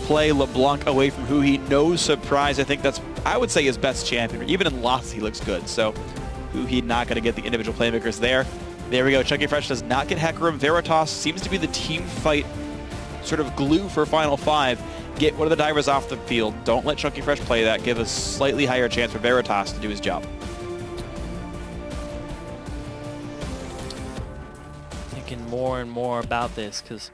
play LeBlanc away from Huhi. No surprise. I think that's, I would say, his best champion. Even in losses, he looks good. So Huhi not going to get the individual playmakers there. There we go. Chunky Fresh does not get Hecarim. Veritas seems to be the team fight sort of glue for Final 5. Get one of the divers off the field. Don't let Chunky Fresh play that. Give a slightly higher chance for Veritas to do his job. Thinking more and more about this, because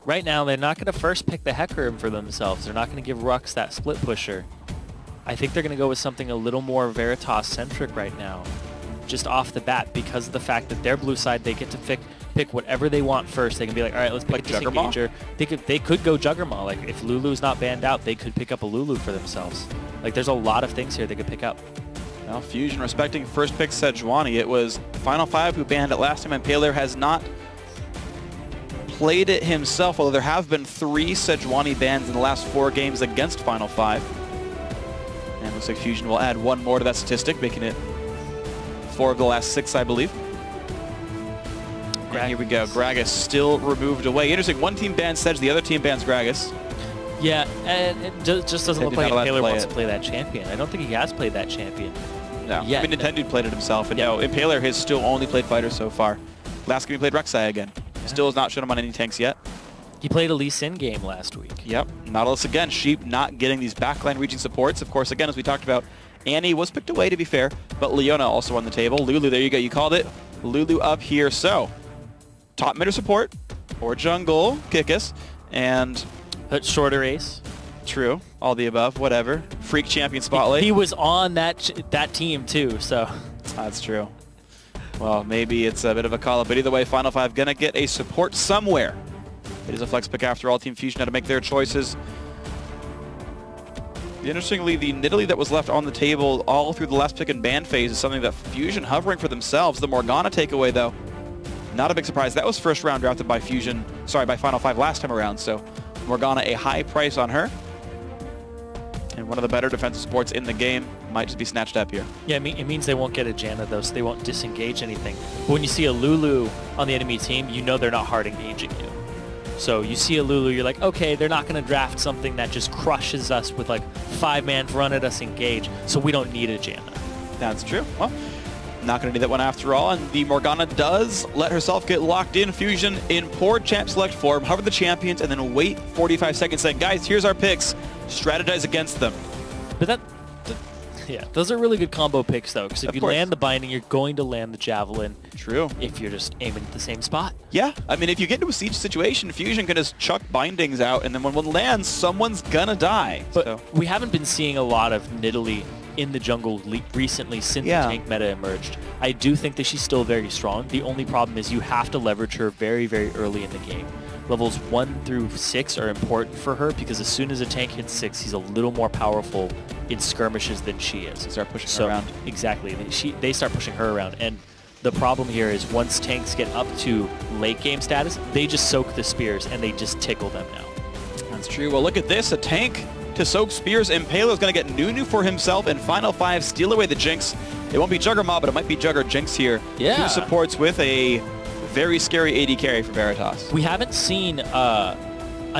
right now they're not going to first pick the Hecarim for themselves. They're not going to give Rux that split pusher. I think they're going to go with something a little more Veritas-centric right now, just off the bat, because of the fact that their blue side, they get to pick whatever they want first. They can be like, all right, let's pick a Disengager. They could go Juggermaw. Like, if Lulu's not banned out, they could pick up a Lulu for themselves. Like, there's a lot of things here they could pick up. Now, Fusion respecting first pick Sejuani. It was Final 5 who banned it last time, and Paler has not played it himself, although there have been 3 Sejuani bans in the last 4 games against Final 5. And looks like Fusion will add 1 more to that statistic, making it 4 of the last 6, I believe. And here we go. Gragas still removed away. Interesting. One team bans Sedge, the other team bans Gragas. Yeah, and it just doesn't look like Impaler wants to play that champion. I don't think he has played that champion. No. Yet. I mean, Nintendo played it himself. And no, Impaler has still only played fighter so far. Last game he played Rek'Sai again. Yeah. Still has not shown him on any tanks yet. He played a Lee Sin game last week. Yep. Nautilus again. Sheep not getting these backline reaching supports. Of course, again, as we talked about, Annie was picked away, to be fair, but Leona also on the table. Lulu, there you go. You called it. Lulu up here. So, top midder support or jungle Kikis, and shorter ace. True. All the above. Whatever. Phreak champion spotlight. He was on that team too, so. That's true. Well, maybe it's a bit of a call-up, but either way, Final 5 gonna get a support somewhere. It is a flex pick after all. Team Fusion had to make their choices. Interestingly, the Nidalee that was left on the table all through the last pick and ban phase is something that Fusion hovering for themselves. The Morgana takeaway, though, not a big surprise. That was first round drafted by Fusion, sorry, by Final 5 last time around. So Morgana, a high price on her. And one of the better defensive supports in the game might just be snatched up here. Yeah, it means they won't get a Janna, though, so they won't disengage anything. But when you see a Lulu on the enemy team, you know they're not hard engaging you. So you see a Lulu, you're like, okay, they're not going to draft something that just crushes us with like 5-man run at us engage, so we don't need a Janna. That's true. Well, not going to need that one after all, and the Morgana does let herself get locked in. Fusion in poor champ select form, hover the champions, and then wait 45 seconds saying, guys, here's our picks, strategize against them. But yeah, those are really good combo picks, though, because if you land the Binding, you're going to land the Javelin. True. If you're just aiming at the same spot. Yeah, I mean, if you get into a siege situation, Fusion can just chuck Bindings out, and then when one lands, someone's gonna die. But we haven't been seeing a lot of Nidalee in the jungle recently since the tank meta emerged. I do think that she's still very strong. The only problem is you have to leverage her very, very early in the game. Levels 1 through 6 are important for her because as soon as a tank hits 6, he's a little more powerful in skirmishes than she is. Start pushing her around. Exactly. They start pushing her around. And the problem here is once tanks get up to late game status, they just soak the spears and they just tickle them now. That's true. Well, look at this. A tank to soak spears. Impaler is going to get Nunu for himself in Final 5, steal away the Jinx. It won't be Juggermaw, but it might be Jugger Jinx here. Yeah. 2 supports with a very scary AD carry for Veritas. We haven't seen a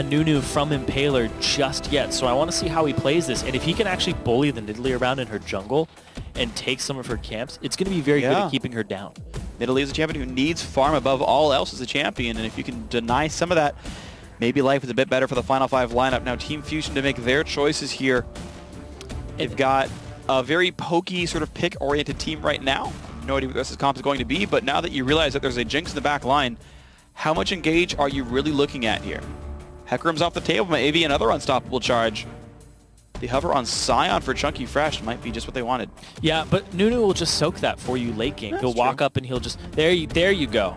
Nunu from Impaler just yet, so I want to see how he plays this. And if he can actually bully the Nidalee around in her jungle and take some of her camps, it's going to be very good at keeping her down. Nidalee is a champion who needs farm above all else as a champion, and if you can deny some of that, maybe life is a bit better for the Final 5 lineup. Now Team Fusion to make their choices here. They've got a very pokey sort of pick-oriented team right now. No idea what the rest of this comp is going to be, but now that you realize that there's a Jinx in the back line, how much engage are you really looking at here? Hecarim's off the table, maybe another unstoppable charge. The hover on Sion for Chunky Fresh might be just what they wanted. Yeah, but Nunu will just soak that for you late game. He'll walk up and he'll just, there you go.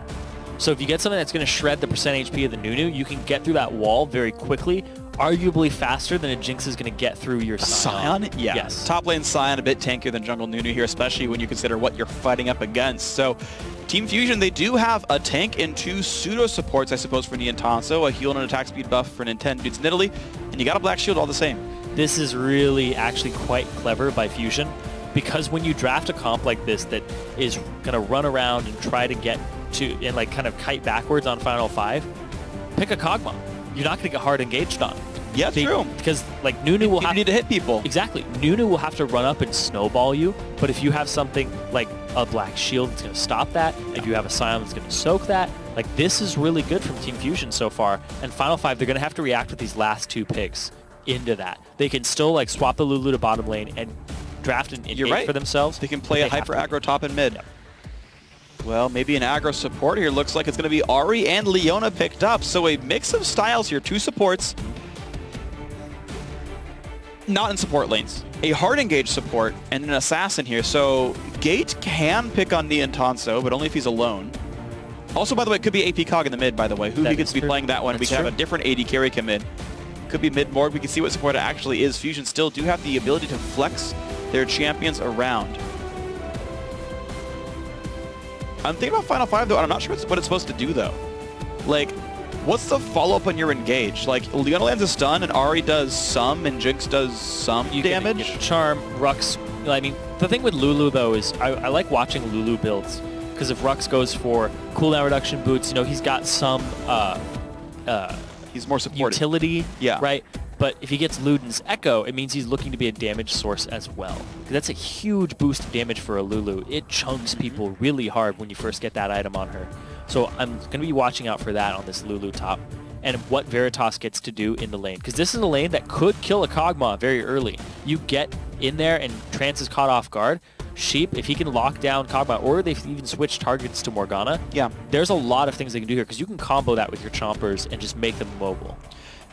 So if you get something that's going to shred the percent HP of the Nunu, you can get through that wall very quickly, arguably faster than a Jinx is going to get through your Sion. Yeah. Yes. Top lane Sion a bit tankier than jungle Nunu here, especially when you consider what you're fighting up against. So Team Fusion, they do have a tank and 2 pseudo supports, I suppose, for Nian Tanso, a heal and an attack speed buff for Nintendo. It's Nidalee, and you got a black shield all the same. This is really actually quite clever by Fusion, because when you draft a comp like this that is going to run around and try to get to, and like kind of kite backwards on Final 5, pick a Kog'Maw. You're not going to get hard engaged on. Yeah, true. Because like Nunu will need to hit people. Exactly. Nunu will have to run up and snowball you, but if you have something like a Black Shield that's going to stop that, if you have a Scion that's going to soak that, like this is really good from Team Fusion so far. And Final 5, they're going to have to react with these last 2 picks into that. They can still like swap the Lulu to bottom lane and draft an innate for themselves. They can play a hyper aggro top and mid. Yep. Well, maybe an aggro support here. Looks like it's going to be Ahri and Leona picked up. So a mix of styles here. 2 supports. Not in support lanes. A hard engage support and an assassin here. So Gate can pick on Nia and Tanso, but only if he's alone. Also, by the way, it could be AP Cog in the mid, by the way. Who could be playing that one? We could have a different AD carry come in. Could be mid-morg. We can see what support it actually is. Fusion still do have the ability to flex their champions around. I'm thinking about Final 5, though, and I'm not sure what it's supposed to do, though. Like, what's the follow-up on your engage? Like, Leona lands a stun, and Ahri does some, and Jinx does some damage? Charm, Rux. I mean, the thing with Lulu, though, is I like watching Lulu builds. Because if Rux goes for cooldown reduction boots, you know, he's got some he's more supportive. Utility, right? But if he gets Luden's Echo, it means he's looking to be a damage source as well. That's a huge boost of damage for a Lulu. It chunks people really hard when you first get that item on her. So I'm going to be watching out for that on this Lulu top and what Veritas gets to do in the lane. Because this is a lane that could kill a Kog'Maw very early. You get in there and Trance is caught off guard. Sheep, if he can lock down Kog'Maw, or they've even switched targets to Morgana, there's a lot of things they can do here because you can combo that with your Chompers and just make them mobile.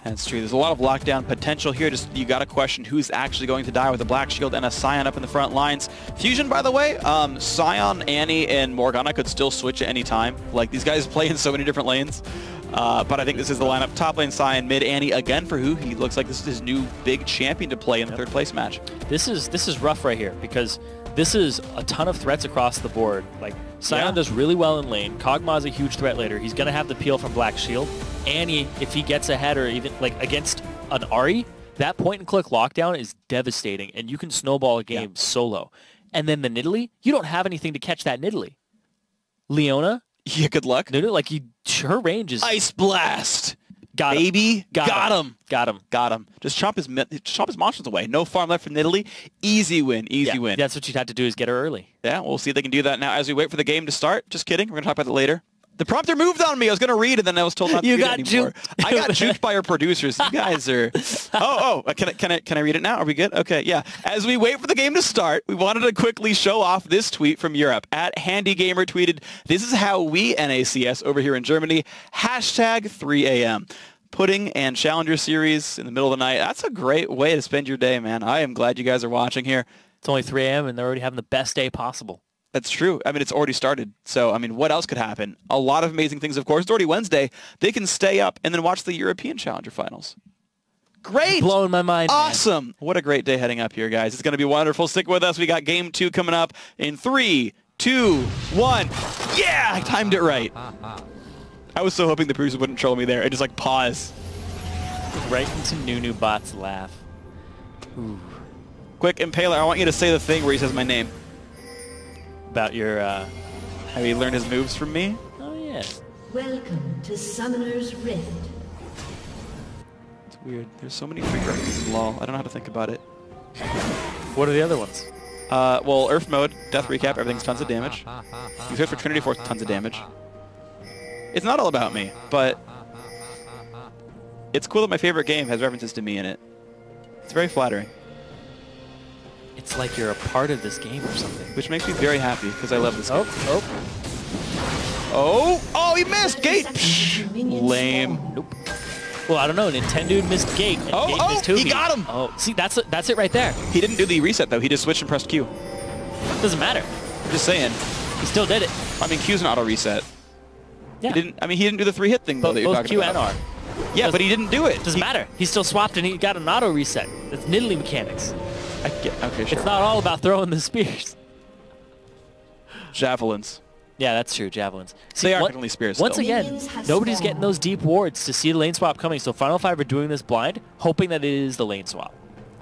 That's true. There's a lot of lockdown potential here. Just you got to question who's actually going to die with a Black Shield and a Scion up in the front lines. Fusion, by the way, Scion, Annie, and Morgana could still switch at any time. Like, these guys play in so many different lanes. But I think this is the lineup. Top lane, Scion, mid, Annie again for who he looks like this is his new big champion to play in the third place match. This is rough right here because this is a ton of threats across the board. Like, Scion does really well in lane. Kog'Maw is a huge threat later. He's going to have the peel from Black Shield. Annie, if he gets ahead or even like against an Ahri, that point-and-click lockdown is devastating, and you can snowball a game solo. And then the Nidalee, you don't have anything to catch that Nidalee. Leona? Yeah, good luck. Like, her range is... Ice Blast! Got Baby, him. Got him. Just chomp his monsters away. No farm left for Nidalee. Easy win, easy win. That's what you'd have to do is get her early. Yeah, we'll see if they can do that now as we wait for the game to start. Just kidding. We're going to talk about it later. The prompter moved on me. I was going to read, and then I was told not to read it anymore. I got juked by our producers. You guys are... Can I read it now? Are we good? Okay, yeah. As we wait for the game to start, we wanted to quickly show off this tweet from Europe. @HandyGamer tweeted, "This is how we NACS over here in Germany. Hashtag 3 a.m. Pudding and Challenger Series in the middle of the night. That's a great way to spend your day, man. I am glad you guys are watching here. It's only 3 a.m. and they're already having the best day possible. That's true. I mean, it's already started. So, I mean, what else could happen? A lot of amazing things, of course. It's already Wednesday. They can stay up and then watch the European Challenger Finals. Great. Blowing my mind. Awesome. Man. What a great day heading up here, guys. It's going to be wonderful. Stick with us. We got game 2 coming up in 3, 2, 1. Yeah, I timed it right. I was so hoping the producer wouldn't troll me there. I just like pause. Right into Nunu Bot's laugh. Ooh. Quick, Impaler, I want you to say the thing where he says my name. About your, how he learned his moves from me? Oh, yeah. Welcome to Summoner's Rift. It's weird. There's so many Phreak references in LoL. I don't know how to think about it. What are the other ones? Well, Earth mode, Death Recap, everything's tons of damage. You search for Trinity Force, tons of damage. It's not all about me, but it's cool that my favorite game has references to me in it. It's very flattering. It's like you're a part of this game or something. Which makes me very happy, because I love this game. Oh, Oh, he missed! Gate! Lame. Nope. Well, I don't know. Nintendo missed Gate. And Gate missed he got him! Oh, see, that's it right there. He didn't do the reset, though. He just switched and pressed Q. Doesn't matter. I'm just saying. He still did it. I mean, Q's an auto reset. Yeah. He didn't do the 3-hit thing, though, that you're talking about. Both Q and R. Yeah, but he didn't do it. Doesn't matter. He still swapped and he got an auto reset. That's Nidalee mechanics. Okay, sure. It's not all about throwing the spears. Javelins. Yeah, that's true, javelins. See, they are technically spears Once still. again, nobody's getting those deep wards to see the lane swap coming, so Final 5 are doing this blind, hoping that it is the lane swap.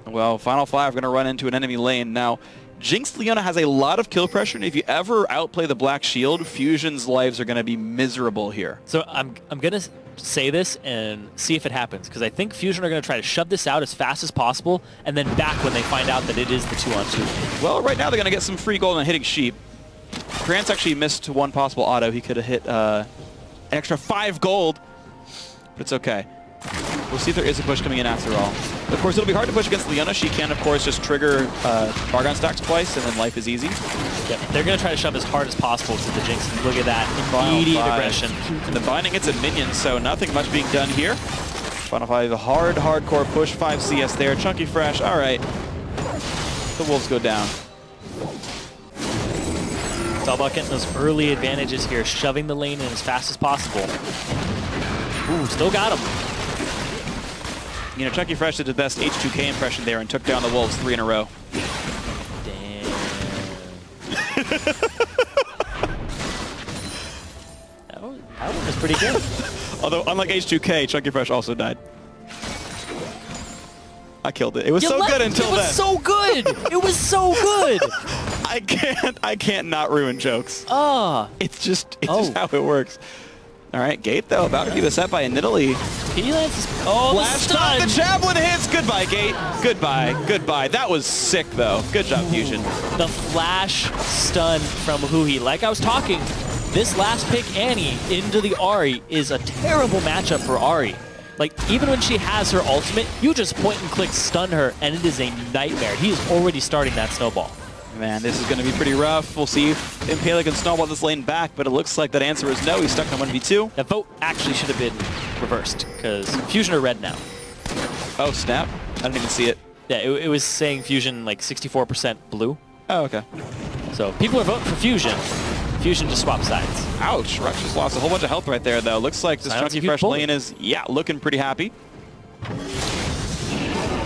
Well, Final 5 are going to run into an enemy lane. Now, Jinx Leona has a lot of kill pressure, and if you ever outplay the Black Shield, Fusion's lives are going to be miserable here. So I'm going to say this and see if it happens, because I think Fusion are going to try to shove this out as fast as possible and then back when they find out that it is the 2-on-2. Well, right now they're going to get some free gold on hitting Sheep. Grant's actually missed one possible auto. He could have hit an extra 5 gold, but it's okay. We'll see if there is a push coming in after all. Of course, it'll be hard to push against Leona. She can, of course, just trigger Bargon stacks twice, and then life is easy. Yep. They're going to try to shove as hard as possible to the Jinx. And look at that immediate aggression. And the binding gets a minion, so nothing much being done here. Final 5, a hardcore push, 5 CS there. Chunky Fresh, all right. The Wolves go down. It's all about getting those early advantages here, shoving the lane in as fast as possible. Ooh, still got him. You know, Chunky Fresh did the best H2K impression there and took down the Wolves 3 in a row. Damn. that one was pretty good. Although, unlike H2K, Chunky Fresh also died. I killed it. It was so good until then. It was so good. It was so good. I can't not ruin jokes. It's just how it works. All right, Gate though about to be beset by a Nidalee. He lands. Oh, blast off, the javelin hits. Goodbye, Gate. Goodbye. That was sick though. Good job, Fusion. The flash stun from Huhi. Like I was talking, this last pick, Annie, into the Ahri is a terrible matchup for Ahri. Like, even when she has her ultimate, you just point and click stun her, and it is a nightmare. He is already starting that snowball. Man, this is going to be pretty rough. We'll see if Impaler can snowball this lane back, but it looks like that answer is no. He's stuck on 1v2. That vote actually should have been reversed, because Fusion are red now. Oh, snap. I didn't even see it. Yeah, it was saying Fusion like 64% blue. Oh, okay. So people are voting for Fusion. Fusion just swapped sides. Ouch. Rux just lost a whole bunch of health right there, though. Looks like this Chunky Fresh lane is, looking pretty happy.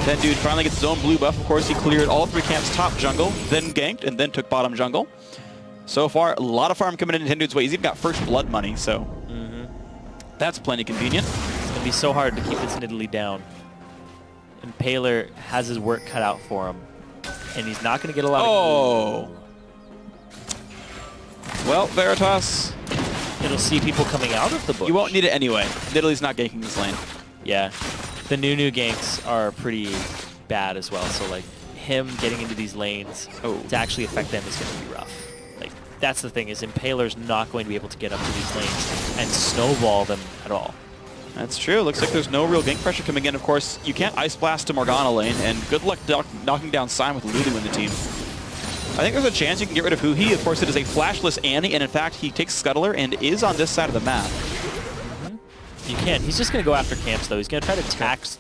Then dude finally gets his own blue buff. Of course, he cleared all 3 camps top jungle, then ganked, and then took bottom jungle. So far, a lot of farm coming in Nintendo's way. He's even got first blood money, so that's plenty convenient. It's going to be so hard to keep this Nidalee down. Impaler has his work cut out for him, and he's not going to get a lot of... Well, Veritas... It'll see people coming out of the bush. You won't need it anyway. Nidalee's not ganking this lane. Yeah. The new ganks are pretty bad as well, so like him getting into these lanes to actually affect them is going to be rough. Like that's the thing, is Impaler's not going to be able to get up to these lanes and snowball them at all. That's true. Looks like there's no real gank pressure coming in. Of course, you can't Ice Blast to Morgana lane, and good luck knocking down Sign with Lulu in the team. I think there's a chance you can get rid of Huhi. Of course, it is a flashless Annie, and in fact, he takes Scuttler and is on this side of the map. You can. He's just going to go after camps, though. He's going to try to tax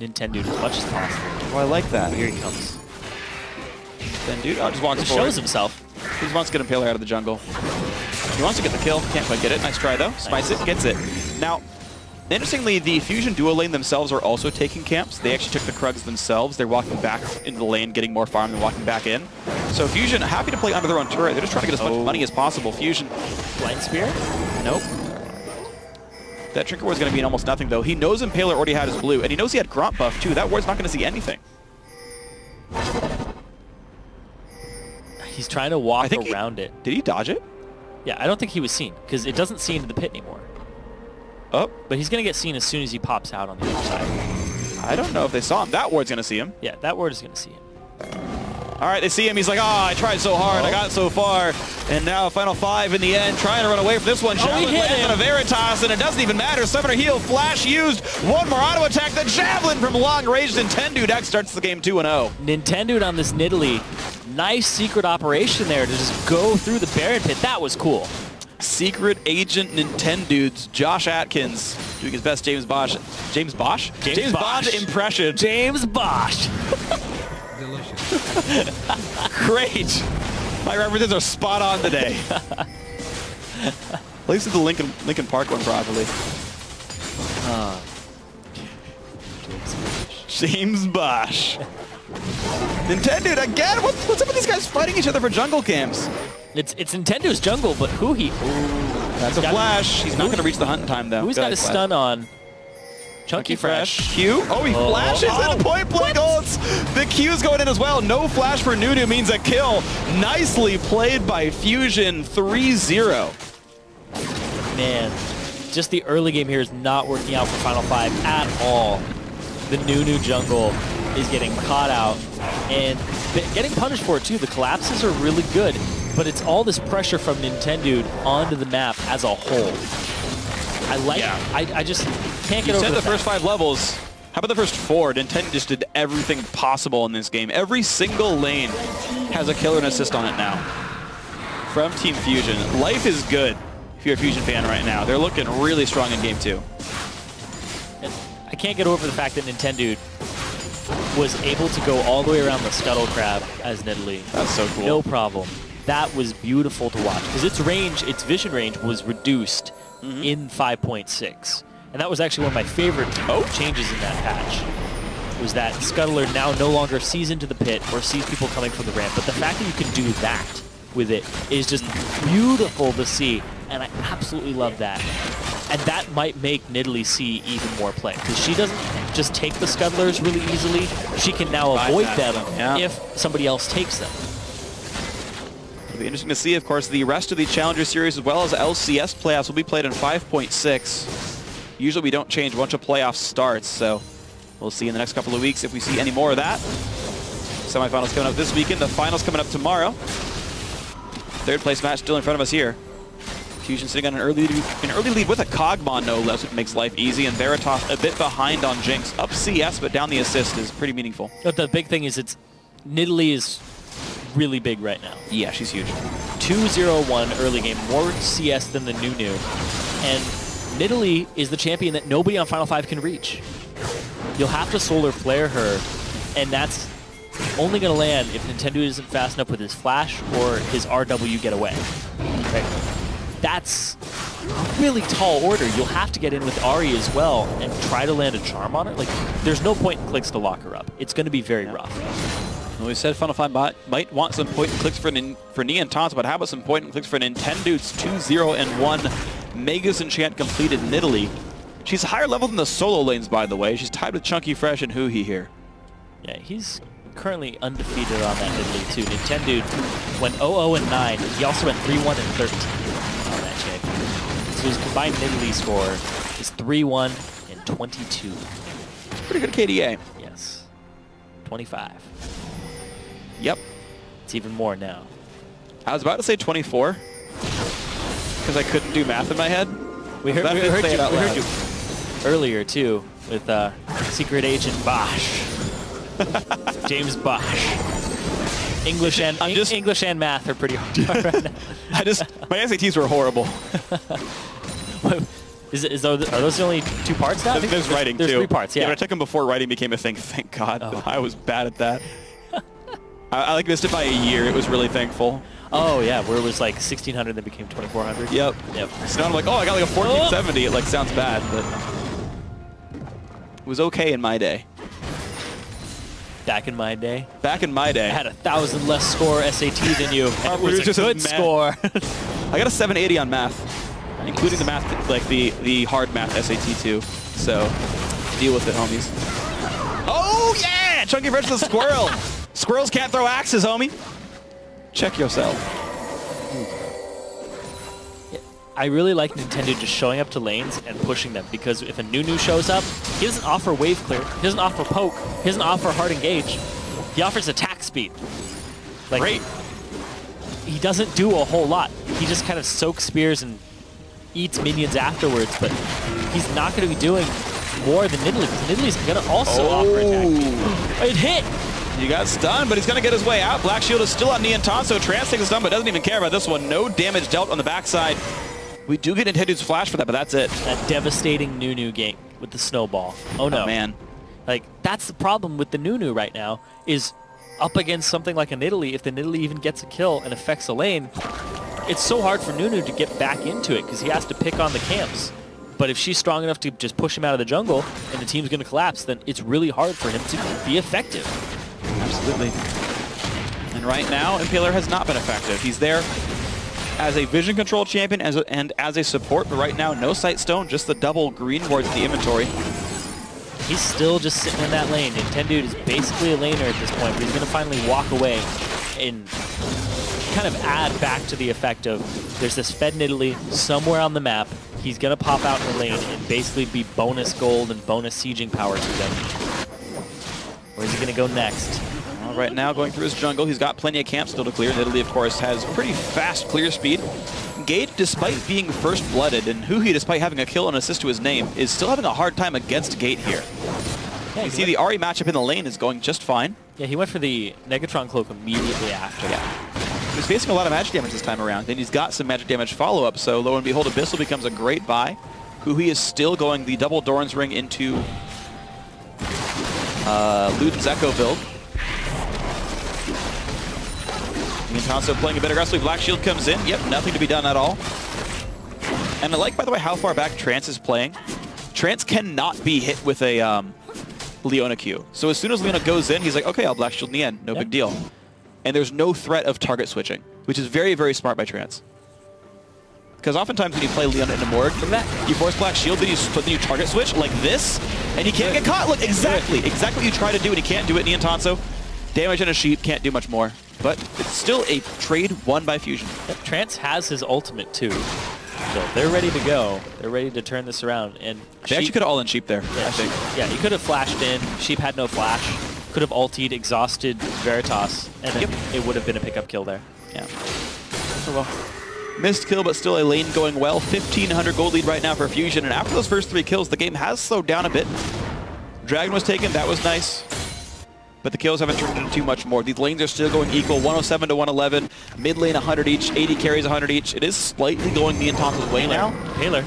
Nintendo as much as possible. Oh, I like that. Here he comes. Then dude just walks he forward. Shows himself. He just wants to get Impaler out of the jungle. He wants to get the kill. Can't quite get it. Nice try, though. Spice it. Gets it. Now, interestingly, the Fusion duo lane themselves are also taking camps. They actually took the Krugs themselves. They're walking back into the lane, getting more farm and walking back in. So Fusion, happy to play under their own turret. They're just trying to get as much money as possible. Fusion... Blind Spear? Nope. That Trinket Ward's going to be in almost nothing, though. He knows Impaler already had his blue, and he knows he had Gromp buff, too. That ward's not going to see anything. He's trying to walk around it. Did he dodge it? Yeah, I don't think he was seen, because it doesn't see into the pit anymore. Oh. But he's going to get seen as soon as he pops out on the other side. I don't know if they saw him. That ward's going to see him. Yeah, that ward is going to see him. All right, they see him. He's like, I tried so hard. I got so far. And now final 5 in the end, trying to run away from this one. Javelin lands on a Veritas, and it doesn't even matter. Summoner heal, flash used. One more auto attack. The Javelin from long range. Nintendo X starts the game 2-0. Nintendo on this Nidalee. Nice secret operation there to just go through the Baron pit. That was cool. Secret agent Nintendudes, Josh Atkins, doing his best James Bond impression. James Bosch. Great. My references are spot on today. At least did the Lincoln Park one properly. James Bosch. Nintendo again? What's up with these guys fighting each other for jungle camps? It's Nintendo's jungle, but Huhi. That's a flash. He's not going to reach the hunt in time, though. Who's got a stun on? Chunky Fresh. Q. Oh, he flashes and point blank ults. The Q's going in as well. No flash for Nunu means a kill. Nicely played by Fusion. 3-0. Man, just the early game here is not working out for Final 5 at all. The Nunu jungle is getting caught out and getting punished for it too. The collapses are really good, but it's all this pressure from Nintendo onto the map as a whole. I like it. I just can't get over the first 5 levels. How about the first 4? Nintendo just did everything possible in this game. Every single lane has a killer and assist on it now. From Team Fusion. Life is good if you're a Fusion fan right now. They're looking really strong in Game 2. And I can't get over the fact that Nintendo was able to go all the way around the Scuttle Crab as Nidalee. That's so cool. No problem. That was beautiful to watch because its range, its vision range was reduced in 5.6. And that was actually one of my favorite changes in that patch. Was that Scuttler now no longer sees into the pit or sees people coming from the ramp. But the fact that you can do that with it is just beautiful to see. And I absolutely love that. And that might make Nidalee see even more play. Because she doesn't just take the Scuttlers really easily. She can now avoid them if somebody else takes them. It'll be interesting to see, of course, the rest of the Challenger Series as well as LCS playoffs will be played in 5.6. Usually we don't change once a playoff starts, so we'll see in the next couple of weeks if we see any more of that. Semifinals coming up this weekend, the finals coming up tomorrow. Third place match still in front of us here. Fusion sitting on an early lead with a Cogmon, no less, which makes life easy, and Veritas a bit behind on Jinx. Up CS, but down the assist is pretty meaningful. But the big thing is Nidalee is really big right now. Yeah, she's huge. 2-0-1 early game, more CS than the Nunu. And Nidalee is the champion that nobody on Final 5 can reach. You'll have to solar flare her, and that's only going to land if Nintendo isn't fast enough with his flash or his RW get away. Right? That's a really tall order. You'll have to get in with Ahri as well and try to land a charm on her. Like, there's no point in clicks to lock her up. It's going to be very rough. Well, we said Final 5 might want some point and clicks for Neontanz, but how about some point and clicks for Nintendo's 2-0-1 Megas Enchant completed Nidalee. She's a higher level than the solo lanes, by the way. She's tied with Chunky Fresh and Huhi here. Yeah, he's currently undefeated on that Nidalee too. Nintendo went 0-0-9. He also went 3-1-13 on that champion. So his combined Nidalee score is 3-1-22. Pretty good KDA. Yes. 25. Yep. It's even more now. I was about to say 24 because I couldn't do math in my head. We heard you earlier too with Secret Agent Bosch. James Bosch. English and math are pretty hard right now. My SATs were horrible. Are those the only 2 parts now? There's writing there's too. 3 parts, yeah. But I took them before writing became a thing. Thank God. Oh. I was bad at that. I like missed it by a year. It was really thankful. Oh yeah, where it was like 1600 then became 2400. Yep. So now I'm like, oh, I got like a 1470. It like sounds bad, but it was okay in my day. Back in my day? Back in my day. I had 1,000 less score SAT than you. And it was just a good score. I got a 780 on math, including the math, like the hard math SAT too. So deal with it, homies. Oh yeah! Chunky Fresh the squirrel. Squirrels can't throw axes, homie. Check yourself. I really like Nintendo just showing up to lanes and pushing them, because if a Nunu shows up, he doesn't offer wave clear, he doesn't offer poke, he doesn't offer hard engage. He offers attack speed. Like, great. He doesn't do a whole lot. He just kind of soaks spears and eats minions afterwards, but he's not going to be doing more than Nidalee, because Nidalee's going to also offer attack speed. It hit! You got stunned, but he's going to get his way out. Black Shield is still on Neontanz, so Trance takes a stun, but doesn't even care about this one. No damage dealt on the backside. We do get Nintendo's flash for that, but that's it. That devastating Nunu game with the snowball. Oh no. Oh, man. Like, that's the problem with the Nunu right now, is up against something like a Nidalee, if the Nidalee even gets a kill and affects a lane, it's so hard for Nunu to get back into it, because he has to pick on the camps. But if she's strong enough to just push him out of the jungle, and the team's going to collapse, then it's really hard for him to be effective. Absolutely. And right now, Impaler has not been effective. He's there as a vision control champion and as a support, but right now, no sight stone, just the double green wards in the inventory. He's still just sitting in that lane. Nintendo is basically a laner at this point, but he's going to finally walk away and kind of add back to the effect of there's this fed Nidalee somewhere on the map. he's going to pop out in the lane and basically be bonus gold and bonus sieging power to them. Where's he going to go next? Well, right now, going through his jungle, he's got plenty of camps still to clear. Italy, of course, has pretty fast clear speed. Gate, despite being first-blooded, and Huhi, despite having a kill and assist to his name, is still having a hard time against Gate here. Yeah, you see the Ahri matchup in the lane is going just fine. Yeah, he went for the Negatron Cloak immediately after. Yeah. He's facing a lot of magic damage this time around, and he's got some magic damage follow-up, so lo and behold, Abyssal becomes a great buy. Huhi is still going the double Doran's Ring into Luden's Echo build. Niantanso playing a bit aggressively. Black Shield comes in. Yep, nothing to be done at all. And I like, by the way, how far back Trance is playing. Trance cannot be hit with a Leona Q. So as soon as Leona goes in, he's like, okay, I'll Black Shield in the end. No big deal. And there's no threat of target switching, which is very, very smart by Trance. Because oftentimes when you play Leona in a Morg, you force Black Shield, then you target switch like this, and you can't get caught. Look, exactly what you try to do, and you can't do it. Niantanso, damage on a sheep, can't do much more. But it's still a trade won by Fusion. Yep, Trance has his ultimate too. So they're ready to go. They're ready to turn this around. And they actually could have all-in Sheep there, yeah, I think. Yeah, he could have flashed in. Sheep had no flash. Could have ultied, exhausted Veritas, and then it would have been a pickup kill there. Yeah. Oh well. Missed kill, but still a lane going well. 1,500 gold lead right now for Fusion. And after those first 3 kills, the game has slowed down a bit. Dragon was taken. That was nice. But the kills haven't turned into too much more. These lanes are still going equal, 107 to 111. Mid lane 100 each, 80 carries 100 each. It is slightly going Niantanso's way now. Taylor.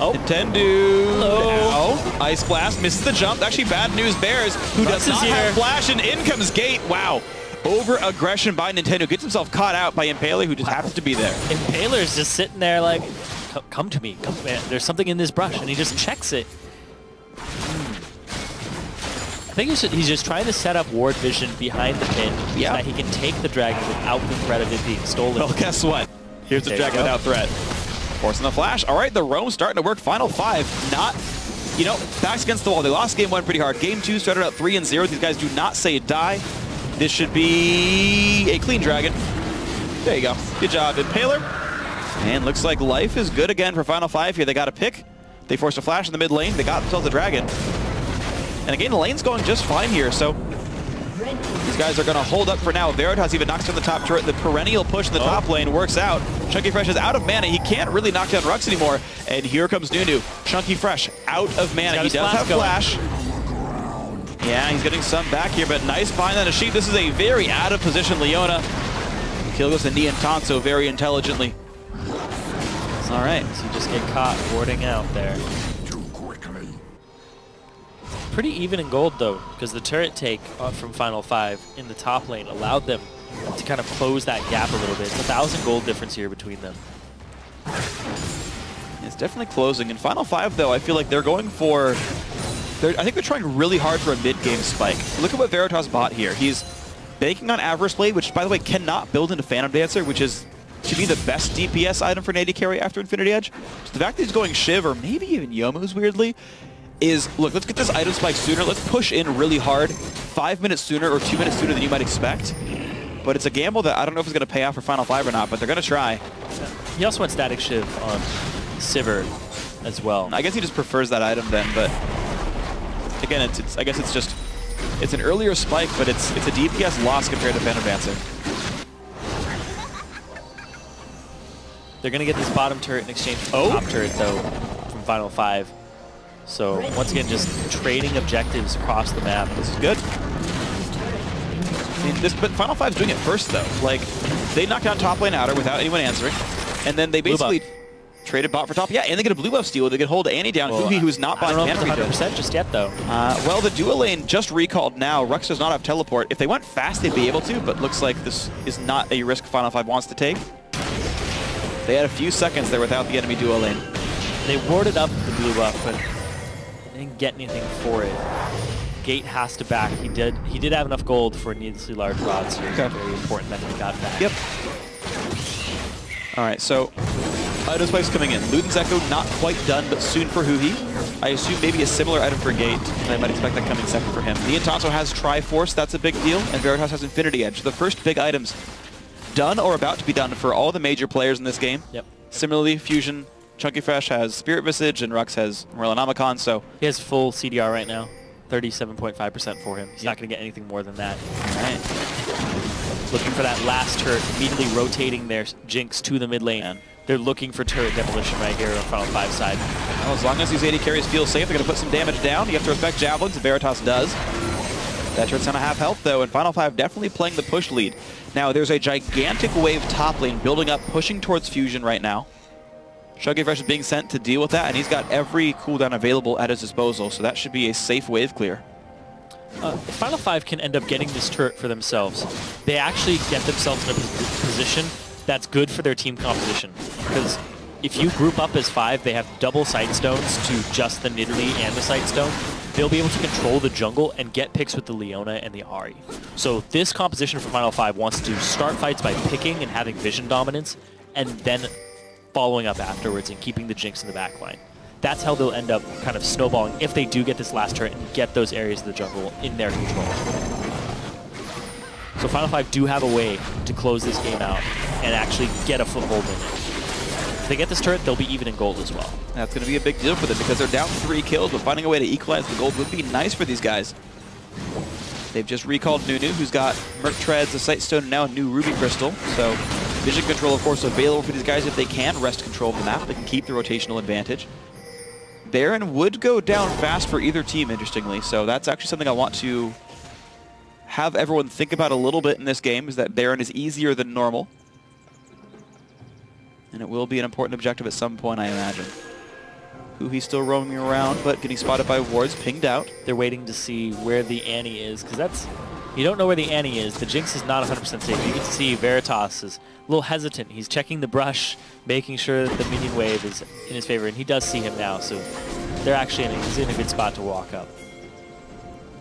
Oh. Nintendo. Hello. Ow. Ice Blast misses the jump. Actually, bad news Bears, who does not have flash, and in comes Gate. Wow. Over-aggression by Nintendo. Gets himself caught out by Impaler, who just happens to be there. Impaler's just sitting there like, come to me. Come, man. There's something in this brush, and he just checks it. I think he's just trying to set up ward vision behind the pin so that he can take the dragon without the threat of it being stolen. Well, guess what? Here's the dragon without threat. Forcing the flash. All right, the roam starting to work. Final 5. Not, you know, backs against the wall. They lost game 1 pretty hard. Game 2 started out 3-0. These guys do not say die. This should be a clean dragon. There you go. Good job, Impaler. And looks like life is good again for Final 5 here. They got a pick. They forced a flash in the mid lane. They got themselves a dragon. And again, the lane's going just fine here, so these guys are going to hold up for now. Veritas even knocks down the top turret. The perennial push in the top lane works out. Chunky Fresh is out of mana. He can't really knock down Rux anymore. And here comes Nunu. Chunky Fresh out of mana. He does have flash. Yeah, he's getting some back here, but nice behind on a sheep. This is a very out of position Leona. Kill goes to Niantanso very intelligently. All right, so you just get caught warding out there. Pretty even in gold though, because the turret take from Final 5 in the top lane allowed them to kind of close that gap a little bit. It's 1,000 gold difference here between them. It's definitely closing. In Final 5 though, I feel like they're going for... I think they're trying really hard for a mid-game spike. Look at what Veritas bought here. He's banking on Avarice Blade, which by the way cannot build into Phantom Dancer, which is to be the best DPS item for an AD carry after Infinity Edge. So the fact that he's going Shiv, or maybe even Youmuu's weirdly, is, look, let's get this item spike sooner. Let's push in really hard, 5 minutes sooner or 2 minutes sooner than you might expect. But it's a gamble that I don't know if it's going to pay off for Final 5 or not, but they're going to try. He also went Static Shiv on Sivir as well. I guess he just prefers that item then, but again, I guess it's just, it's an earlier spike, but it's a DPS loss compared to Phantom Dancer. They're going to get this bottom turret in exchange for the top turret, though, from Final 5. So, once again, just trading objectives across the map. This is good. I mean, but Final 5's doing it first, though. Like, they knocked down top lane outer without anyone answering, and then they basically traded bot for top. Yeah, and they get a blue buff steal. They can hold Annie down. Well, who's not buying can't be 100% just yet, though. Well, the dual lane just recalled now. Rux does not have teleport. If they went fast, they'd be able to, but looks like this is not a risk Final 5 wants to take. They had a few seconds there without the enemy dual lane. They warded up the blue buff, but didn't get anything for it. Gate has to back. He did have enough gold for needlessly large rods here. Okay. Very important that he got back. Yep. All right, so item spikes coming in. Luden's Echo not quite done, but soon for Huhi. I assume maybe a similar item for Gate. I might expect that coming second for him. Niantanso has Triforce, that's a big deal, and Veritas has Infinity Edge. The first big items done or about to be done for all the major players in this game. Yep. Similarly, Fusion Chunky Fresh has Spirit Visage and Rux has Morellonomicon, so... He has full CDR right now. 37.5% for him. He's not going to get anything more than that. All right. Looking for that last turret, immediately rotating their Jinx to the mid lane. Yeah. They're looking for turret demolition right here on Final 5 side. Well, as long as these AD carries feel safe, they're going to put some damage down. You have to respect Javelins, and Veritas does. That turret's going to have health, though, and Final 5 definitely playing the push lead. Now, there's a gigantic wave top lane building up, pushing towards Fusion right now. Chunky Fresh is being sent to deal with that, and he's got every cooldown available at his disposal, so that should be a safe wave clear. If Final 5 can end up getting this turret for themselves, they actually get themselves in a position that's good for their team composition. Because if you group up as 5, they have double sight stones to just the Nidalee and the sight stone. They'll be able to control the jungle and get picks with the Leona and the Ahri. So this composition for Final 5 wants to start fights by picking and having vision dominance, and then following up afterwards and keeping the Jinx in the backline. That's how they'll end up kind of snowballing if they do get this last turret and get those areas of the jungle in their control. So Final 5 do have a way to close this game out and actually get a foothold in it. If they get this turret, they'll be even in gold as well. That's going to be a big deal for them because they're down 3 kills, but finding a way to equalize the gold would be nice for these guys. They've just recalled Nunu, who's got Merc Treads, a Sight Stone, and now a new Ruby Crystal. So vision control, of course, available for these guys if they can wrest control of the map. They can keep the rotational advantage. Baron would go down fast for either team, interestingly. So that's actually something I want to have everyone think about a little bit in this game, is that Baron is easier than normal. And it will be an important objective at some point, I imagine. He's still roaming around, but getting spotted by wards, pinged out. They're waiting to see where the Annie is, because that's... You don't know where the Annie is. The Jinx is not 100% safe. You can see Veritas is a little hesitant. He's checking the brush, making sure that the minion wave is in his favor, and he does see him now, so they're actually he's in a good spot to walk up.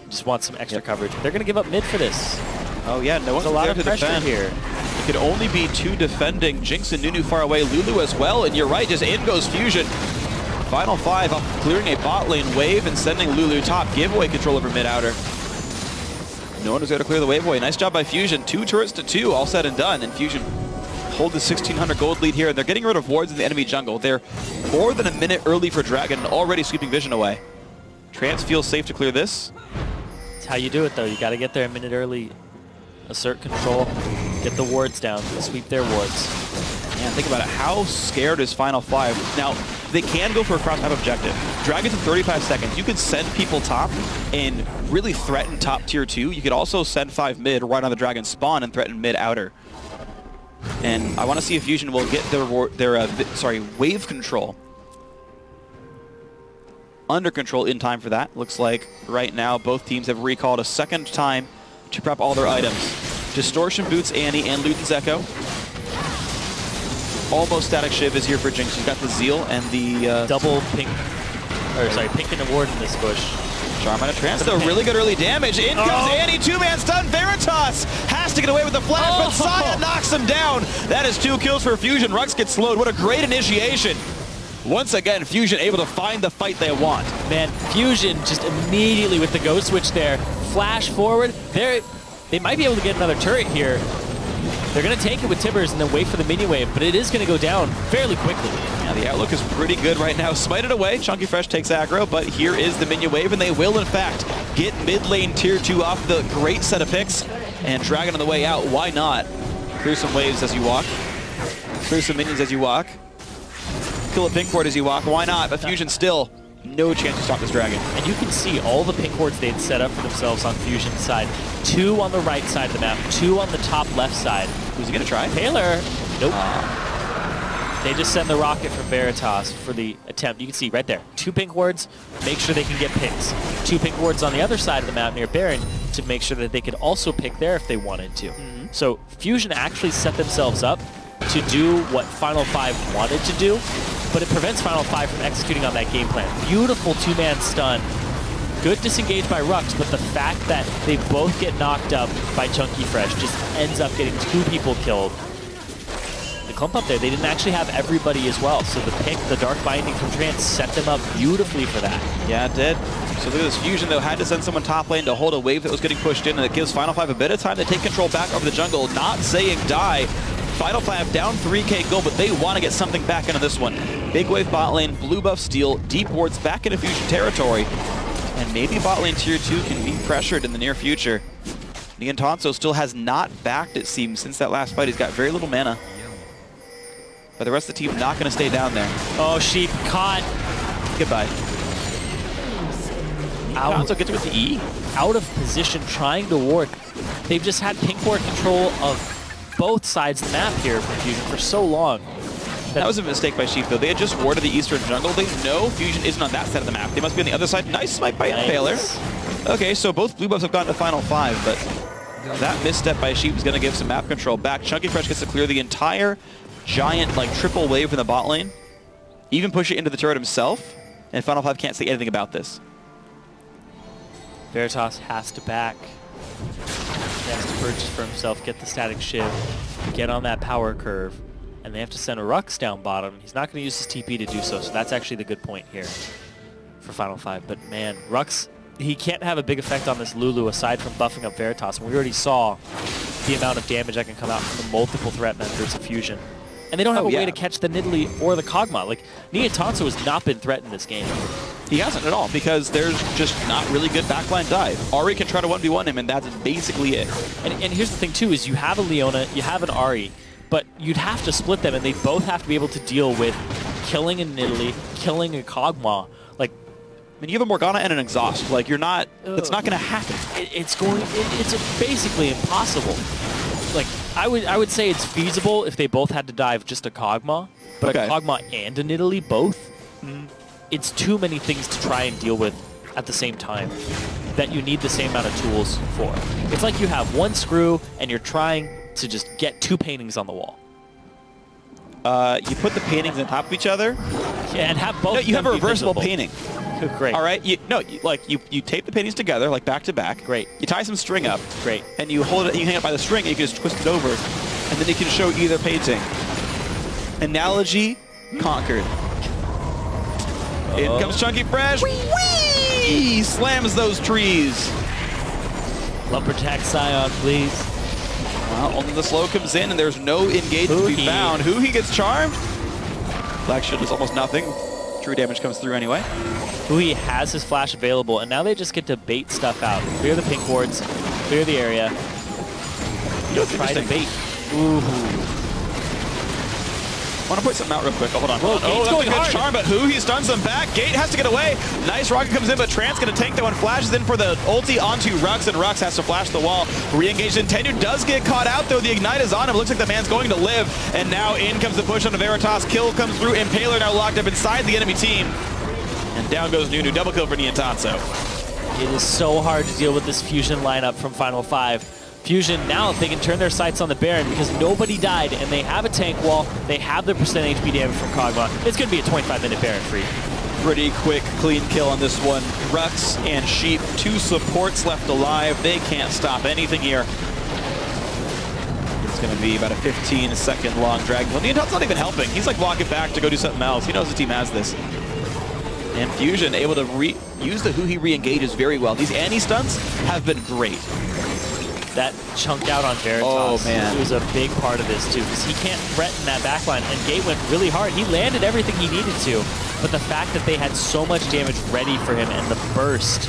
Just wants some extra coverage. They're going to give up mid for this. Oh yeah, no one's a lot of to pressure defend here. It could only be 2 defending. Jinx and Nunu far away, Lulu as well, and you're right, just in goes Fusion. Final 5 up, clearing a bot lane wave and sending Lulu top. Giveaway control over mid-outer. No one was there to clear the wave away. Nice job by Fusion. 2 turrets to 2, all said and done. And Fusion hold the 1,600 gold lead here, and they're getting rid of wards in the enemy jungle. They're more than a minute early for Dragon, and already sweeping vision away. Trance feels safe to clear this. That's how you do it, though. You got to get there a minute early. Assert control, get the wards down, sweep their wards. Man, think about it. How scared is Final 5? Now, they can go for a cross-map objective. Dragon's in 35 seconds. You could send people top and really threaten top tier 2. You could also send 5 mid right on the Dragon spawn and threaten mid-outer. And I want to see if Fusion will get their wave control under control in time for that. Looks like right now both teams have recalled a second time to prep all their items. Distortion boots Annie and Luden's Echo. Almost Static Shiv is here for Jinx. She's got the Zeal and the... double pink, pink and a ward in this bush. Charm on a trance, though. Really good early damage. In comes Annie, 2-man stun. Veritas has to get away with the flash, but Saya knocks him down. That is 2 kills for Fusion. Rux gets slowed. What a great initiation. Once again, Fusion able to find the fight they want. Man, Fusion just immediately with the go switch there. Flash forward. They might be able to get another turret here. They're going to take it with Tibbers and then wait for the minion wave, but it is going to go down fairly quickly. Yeah, the outlook is pretty good right now. Smite it away. Chunky Fresh takes aggro, but here is the minion wave, and they will, in fact, get mid lane tier 2 off the great set of picks. And Dragon on the way out. Why not? Clear some waves as you walk. Clear some minions as you walk. Kill a pink ward as you walk. Why not? But Fusion still no chance to stop this Dragon. And you can see all the pink wards they'd set up for themselves on Fusion's side. 2 on the right side of the map, 2 on the top left side. Who's he going to try? Paler. Nope. They just send the rocket from Veritas for the attempt. You can see right there, 2 pink wards, make sure they can get picks. 2 pink wards on the other side of the map near Baron to make sure that they could also pick there if they wanted to. So Fusion actually set themselves up to do what Final 5 wanted to do, but it prevents Final 5 from executing on that game plan. Beautiful 2-man stun. Good disengage by Rux, but the fact that they both get knocked up by Chunky Fresh just ends up getting 2 people killed. The clump up there, they didn't actually have everybody as well, so the pick, the Dark Binding from Trance, set them up beautifully for that. Yeah, it did. So look at this Fusion, though, had to send someone top lane to hold a wave that was getting pushed in, and it gives Final 5 a bit of time to take control back over the jungle, not saying die. Final 5 down 3k gold, but they want to get something back into this one. Big wave bot lane, blue buff steal, deep wards back into Fusion territory. And maybe bot lane tier 2 can be pressured in the near future. Niantanso still has not backed, it seems, since that last fight. He's got very little mana. But the rest of the team not going to stay down there. Oh, Sheep caught. Goodbye. Niantanso gets with the E. Out of position, trying to ward. They've just had pink ward control of both sides of the map here from Fusion for so long. That was a mistake by Sheep, though. They had just warded the eastern jungle. They know Fusion isn't on that side of the map. They must be on the other side. Nice smite by Impaler. Okay, so both blue buffs have gotten to final 5, but that misstep by Sheep is going to give some map control back. Chunky Fresh gets to clear the entire giant, like, triple wave in the bot lane. Even push it into the turret himself, and Final 5 can't say anything about this. Veritas has to back. He has to purchase for himself, get the static shiv, get on that power curve, and they have to send a Rux down bottom. He's not going to use his TP to do so, so that's actually the good point here for Final 5. But man, Rux, he can't have a big effect on this Lulu aside from buffing up Veritas. And we already saw the amount of damage that can come out from the multiple threat members of Fusion. And they don't have a way to catch the Nidalee or the Kog'Maw. Like, Niantanso has not been threatened this game. He hasn't at all, because there's just not really good backline dive. Ari can try to 1v1 him, and that's basically it. And here's the thing, too, is you have a Leona, you have an Ari, but you'd have to split them, and they both have to be able to deal with killing a Nidalee, killing a Kog'Maw. Like, I mean, you have a Morgana and an Exhaust. Like, you're not... That's not going to happen. It's basically impossible. Like, I would say it's feasible if they both had to dive just a Kog'Maw, but a Kog'Maw and a Nidalee both. It's too many things to try and deal with at the same time that you need the same amount of tools for. It's like you have one screw and you're trying to just get 2 paintings on the wall. You put the paintings on top of each other. Yeah, and have both. No, you have a reversible painting. Great. All right. You tape the paintings together, like back to back. Great. You tie some string up. Great. And you hold it. You hang it by the string, and you can just twist it over, and then you can show either painting. Analogy conquered. In comes Chunky Fresh. Whee! Slams those trees. Lumberjack Scion, please. Well, only the slow comes in, and there's no engagement to be found. He gets charmed. Black Shield is almost nothing. True damage comes through anyway. Hui has his flash available, and now they just get to bait stuff out. Clear the pink wards, clear the area. Try to bait. Ooh. I want to point something out real quick. Hold on. Well, Gate's going hard. Charm, but he stuns them back. Gate has to get away. Nice rocket comes in, but Trant's going to tank that one. Flashes in for the ulti onto Rux, and Rux has to flash the wall. Re-engaged Intenu does get caught out, though. The Ignite is on him. Looks like the man's going to live. And now in comes the push onto Veritas. Kill comes through. Impaler now locked up inside the enemy team. And down goes Nunu. Double kill for Niantanso. It is so hard to deal with this Fusion lineup from Final 5. Fusion, now they can turn their sights on the Baron because nobody died, and they have a tank wall. They have the percent HP damage from Kog'Maw. It's going to be a 25-minute Baron free. Pretty quick, clean kill on this one. Rux and Sheep, 2 supports left alive. They can't stop anything here. It's going to be about a 15-second long drag. Well, Niantan's not even helping. He's like walking back to go do something else. He knows the team has this. And Fusion able to use the he re-engages very well. These anti-stunts have been great. That chunk out on Veritas was a big part of this too, because he can't threaten that backline, and Gate went really hard. He landed everything he needed to, but the fact that they had so much damage ready for him and the burst,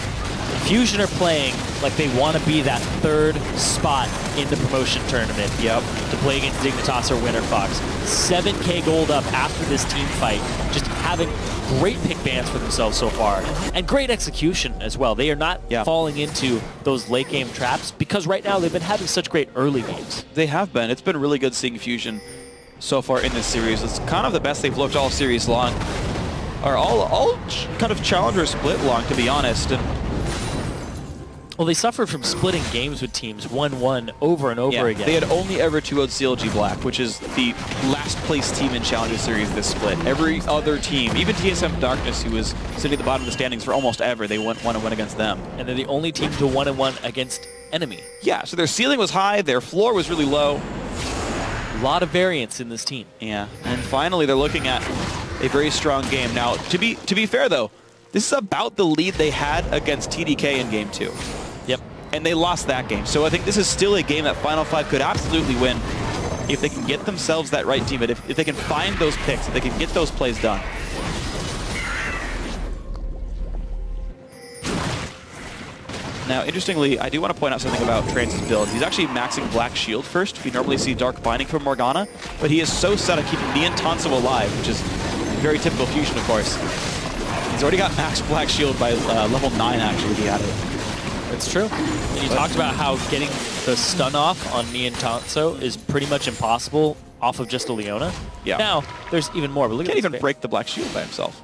Fusion are playing like they want to be that 3rd spot in the promotion tournament. Yep. To play against Dignitas or Winter Fox. 7K gold up after this team fight, just having great pick bans for themselves so far, and great execution as well. They are not falling into those late game traps because right now they've been having such great early games. They have been. It's been really good seeing Fusion so far in this series. It's kind of the best they've looked all series long, or all kind of challenger split long, to be honest. And well, they suffered from splitting games with teams 1-1 over and over again. They had only ever 2-0'd CLG Black, which is the last place team in Challenger Series this split. Every other team, even TSM Darkness, who was sitting at the bottom of the standings for almost ever, they went 1-1 against them. And they're the only team to 1-1 against enemy. Yeah, so their ceiling was high, their floor was really low. A lot of variance in this team. Yeah, and finally they're looking at a very strong game. Now, to be fair though, this is about the lead they had against TDK in Game 2. Yep. And they lost that game. So I think this is still a game that Final 5 could absolutely win. if they can get themselves that right team, if they can find those picks, if they can get those plays done. Now, interestingly, I do want to point out something about Trance's build. He's actually maxing Black Shield first. We normally see Dark Binding from Morgana, but he is so set on keeping Neon Tanso alive, which is very typical Fusion, of course. He's already got max Black Shield by level 9, actually, he had it. It's true. And you talked about how getting the stun off on Neon Tanso is pretty much impossible off of just a Leona. Yeah. Now, there's even more. But look Can't at even break the Black Shield by himself.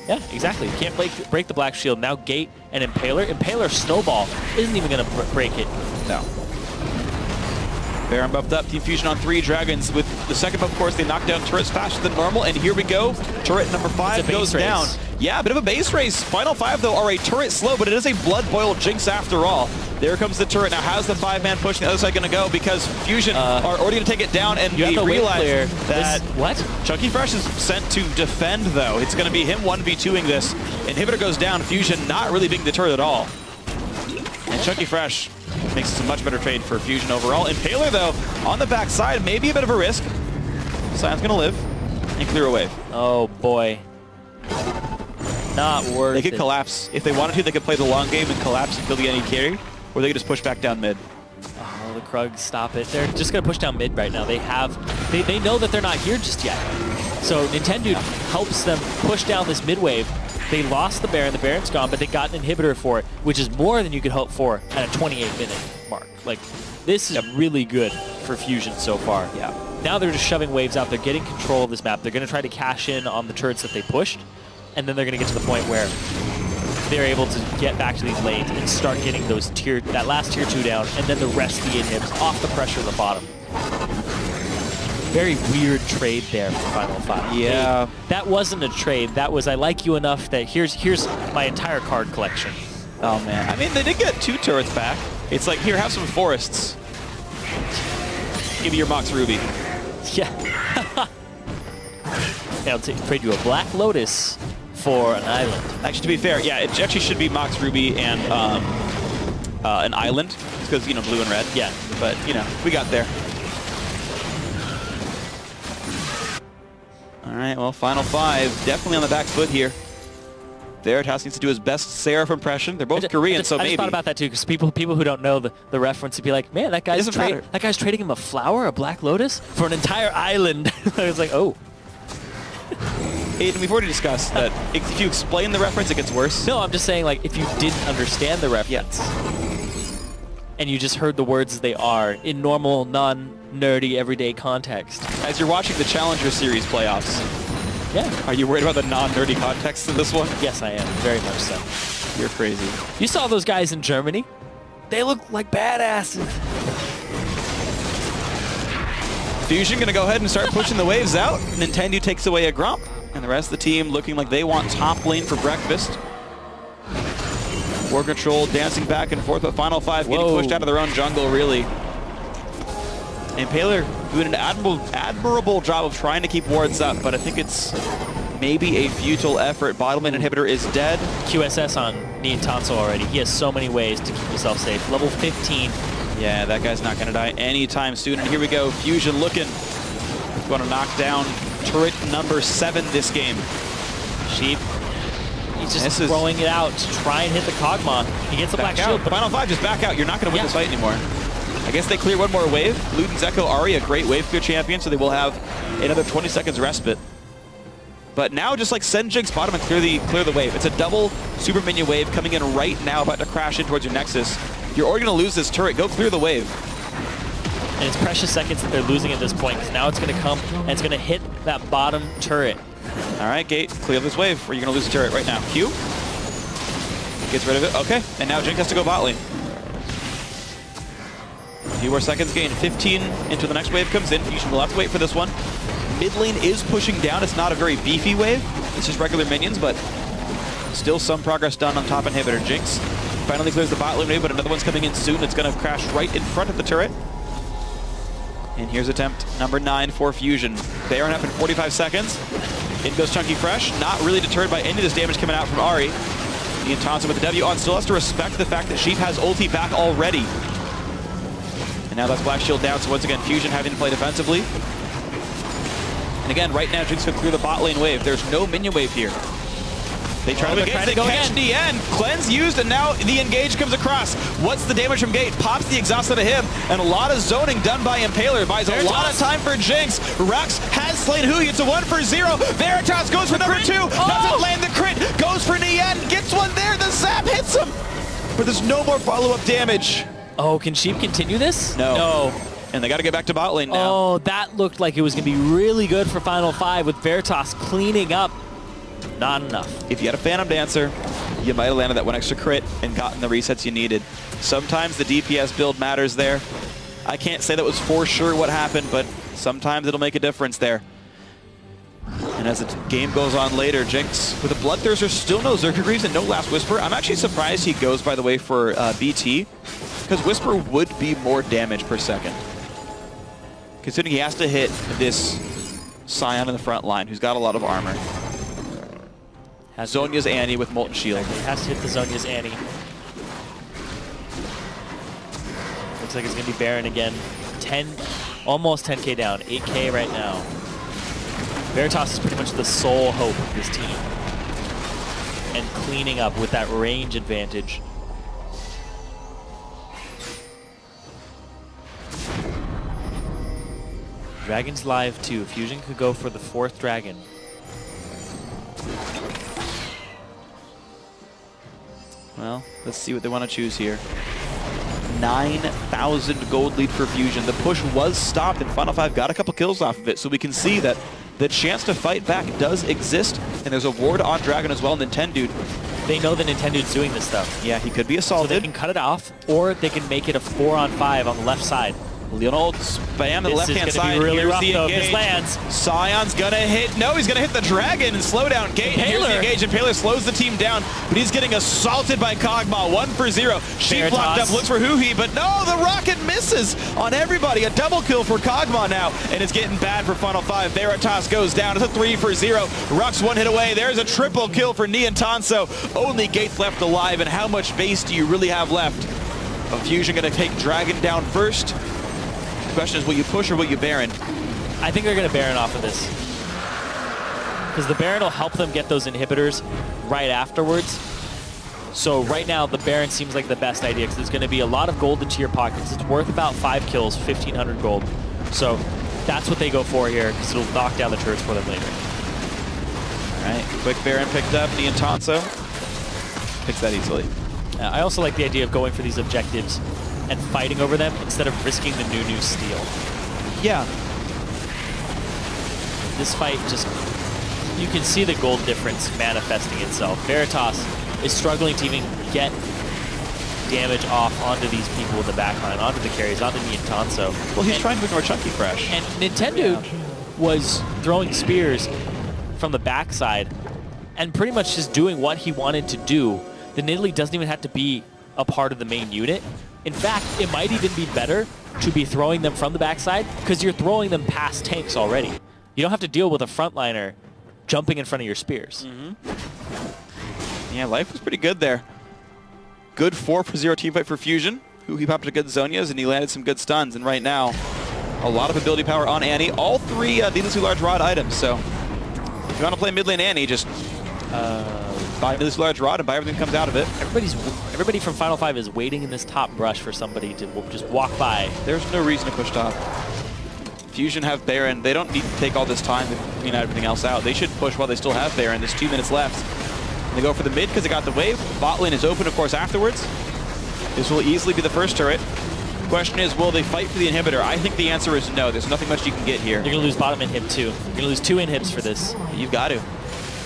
Yeah, exactly. You can't break the Black Shield. Now Gate and Impaler. Impaler Snowball isn't even going to break it. No. Baron buffed up. Team Fusion on 3. Dragons with the second buff, of course. They knock down turrets faster than normal. And here we go. Turret number 5 goes down. Yeah, a bit of a base race. Final 5, though, are a turret slow, but it is a blood boil Jinx after all. There comes the turret. Now, how's the 5-man push the other side going to go? Because Fusion are already going to take it down, and we realize that Chunky Fresh is sent to defend, though. It's going to be him 1v2ing this. Inhibitor goes down. Fusion not really being deterred at all. And Chunky Fresh makes this a much better trade for Fusion overall. Impaler, though, on the backside, maybe a bit of a risk. Sion's going to live and clear a wave. Oh, boy. Not worth it. They could collapse. If they wanted to, they could play the long game and collapse and kill the NE carry, or they could just push back down mid. Oh, the Krugs, stop it. They're just going to push down mid right now. They know that they're not here just yet. So Nintendo helps them push down this mid wave. They lost the Baron. The Baron's gone, but they got an inhibitor for it, which is more than you could hope for at a 28-minute mark. Like, this is really good for Fusion so far. Yeah. Now they're just shoving waves out. They're getting control of this map. They're going to try to cash in on the turrets that they pushed, and then they're going to get to the point where they're able to get back to these lanes and start getting those that last tier 2 down, and then the rest of the inhibs off the pressure of the bottom. Very weird trade there for Final 5. Yeah. That wasn't a trade. That was, I like you enough that here's my entire card collection. Oh, man. I mean, they did get 2 turrets back. It's like, here, have some forests. Give me your Mox Ruby. Yeah. Yeah, I'll trade you a Black Lotus for an island. Actually, to be fair, yeah, it actually should be Mox Ruby and an island. Because, you know, blue and red. Yeah. But, you know, we got there. All right, well, Final 5, definitely on the back foot here. Veritas needs to do his best Seraph impression. They're both Korean, so maybe. I just thought about that too, because people who don't know the reference would be like, man, that guy's trading him a flower, a Black Lotus, for an entire island. I was like, oh. And we've already discussed that if you explain the reference, it gets worse. No, I'm just saying, like, if you didn't understand the reference, and you just heard the words as they are in normal, non-nerdy, everyday context. As you're watching the Challenger Series playoffs, yeah. Are you worried about the non-nerdy context of this one? Yes, I am. Very much so. You're crazy. You saw those guys in Germany? They look like badasses. Fusion gonna go ahead and start pushing the waves out. Nintendo takes away a Grump, and the rest of the team looking like they want top lane for breakfast. War Control dancing back and forth, but Final 5 getting pushed out of their own jungle, really. Impaler doing an admirable job of trying to keep wards up, but I think it's maybe a futile effort. Bottom lane inhibitor is dead. QSS on Neon Tanso already. He has so many ways to keep himself safe. Level 15. Yeah, that guy's not going to die anytime soon. And here we go, Fusion looking. Going to knock down turret number 7 this game. Sheep. He's just throwing it out to try and hit the Kog'Maw. He gets the Black Shield. But Final 5, just back out. You're not going to win this fight anymore. I guess they clear one more wave. Luden's Echo Ahri, a great wave clear champion, so they will have another 20 seconds respite. But now just like send Jinx bottom and clear the wave. It's a double super minion wave coming in right now, about to crash in towards your Nexus. You're already going to lose this turret. Go clear the wave. And it's precious seconds that they're losing at this point, because now it's going to come and it's going to hit that bottom turret. All right, Gate, clear this wave, or you're going to lose the turret right now. Q gets rid of it. Okay, and now Jinx has to go bot lane. A few more seconds gained. 15 into the next wave comes in. Fusion will have to wait for this one. Mid lane is pushing down. It's not a very beefy wave. It's just regular minions, but still some progress done on top inhibitor. Jinx finally clears the bot lane wave, but another one's coming in soon. It's going to crash right in front of the turret. And here's attempt number 9 for Fusion. Baron up in 45 seconds. In goes Chunky Fresh. Not really deterred by any of this damage coming out from Ahri. Neon Tanso with the W on. Still has to respect the fact that Sheep has ulti back already. And now that's Black Shield down, so once again, Fusion having to play defensively. And again, right now, Jinx could clear the bot lane wave. There's no minion wave here. They try to engage, they catch DN. Cleanse used, and now the engage comes across. What's the damage from Gate? Pops the exhaust out of him, and a lot of zoning done by Impaler. Buys a lot of time for Jinx. Rux has slain Hui. It's a 1-for-0. Veritas goes for number 2. Doesn't land the crit. Goes for Nien. Gets one there. The zap hits him. But there's no more follow-up damage. Oh, can Sheep continue this? No. No. And they got to get back to bot lane now. Oh, that looked like it was going to be really good for Final 5 with Veritas cleaning up. Not enough. If you had a Phantom Dancer, you might have landed that one extra crit and gotten the resets you needed. Sometimes the DPS build matters there. I can't say that was for sure what happened, but sometimes it'll make a difference there. And as the game goes on later, Jinx with a Bloodthirster, still no Zerker Greaves and no Last Whisper. I'm actually surprised he goes, by the way, for BT, because Whisper would be more damage per second. Considering he has to hit this Scion in the front line, who's got a lot of armor. Zhonya's Annie with Molten Shield. He has to hit the Zhonya's Annie. Looks like it's going to be Baron again. Almost 10k down. 8k right now. Veritas is pretty much the sole hope of this team. And cleaning up with that range advantage. Dragon's live too. Fusion could go for the 4th dragon. Well, let's see what they want to choose here. 9,000 gold lead for Fusion. The push was stopped, and Final 5 got a couple kills off of it, so we can see that the chance to fight back does exist, and there's a ward on Dragon as well, and Nintendude. They know that Nintendude's doing this stuff. Yeah, he could be assaulted. So they can cut it off, or they can make it a 4-on-5 on the left side. Leonold spam to the left-hand side. This is going to be really rough, though, if this lands. Scion's going to hit. No, he's going to hit the Dragon and slow down Gate. Here's the engage. Impaler slows the team down, but he's getting assaulted by Kog'Maw. 1-for-0. Sheep locked up, looks for Hui, but no, the rocket misses on everybody. A double kill for Kog'Maw now, and it's getting bad for Final 5. Veritas goes down. It's a 3-for-0. Rux 1 hit away. There's a triple kill for Nien Tanso. Only Gate's left alive, and how much base do you really have left? Fusion going to take Dragon down first. The question is, will you push or will you Baron? I think they're going to Baron off of this. Because the Baron will help them get those inhibitors right afterwards. So right now, the Baron seems like the best idea because there's going to be a lot of gold into your pockets. It's worth about 5 kills, 1,500 gold. So that's what they go for here because it'll knock down the turrets for them later. All right, quick Baron picked up. Nien Tanso picks that easily. I also like the idea of going for these objectives and fighting over them instead of risking the new steal. Yeah. This fight just, you can see the gold difference manifesting itself. Veritas is struggling to even get damage off onto these people in the backline, onto the carries, onto Nien Tanso. Well, he's trying to ignore Chunky Fresh. And Nintendude was throwing spears from the backside and pretty much just doing what he wanted to do. The Nidalee doesn't even have to be a part of the main unit. In fact, it might even be better to be throwing them from the backside because you're throwing them past tanks already. You don't have to deal with a frontliner jumping in front of your spears. Yeah, life was pretty good there. Good 4-for-0 teamfight for Fusion, who he popped a good Zhonya's and he landed some good stuns. And right now, a lot of ability power on Annie. All 3 needlessly large rod items. So if you want to play mid lane Annie, just buy this large rod and buy everything that comes out of it. Everybody from Final 5 is waiting in this top brush for somebody to just walk by. There's no reason to push top. Fusion have Baron. They don't need to take all this time to clean everything else out. They should push while they still have Baron. There's 2 minutes left. And they go for the mid because they got the wave. Bot lane is open, of course, afterwards. This will easily be the first turret. Question is, will they fight for the inhibitor? I think the answer is no. There's nothing much you can get here. You're going to lose bottom inhib too. You're going to lose 2 inhibs for this. You've got to.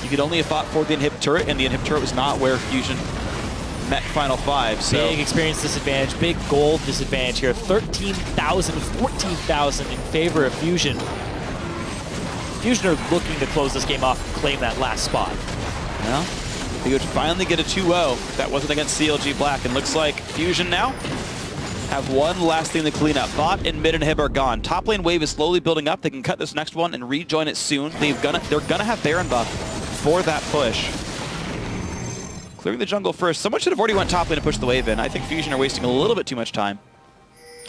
You could only have fought for the inhib turret, and the inhib turret was not where Fusion met Final 5. So big experience disadvantage, big gold disadvantage here. 13,000, 14,000 in favor of Fusion. Fusion are looking to close this game off and claim that last spot. Well, they would finally get a 2-0 if that wasn't against CLG Black. And looks like Fusion now have one last thing to clean up. Bot and mid inhib are gone. Top lane wave is slowly building up. They can cut this next one and rejoin it soon. They're gonna have Baron buff for that push. Clearing the jungle first. Someone should have already went top lane to push the wave in. I think Fusion are wasting a little bit too much time.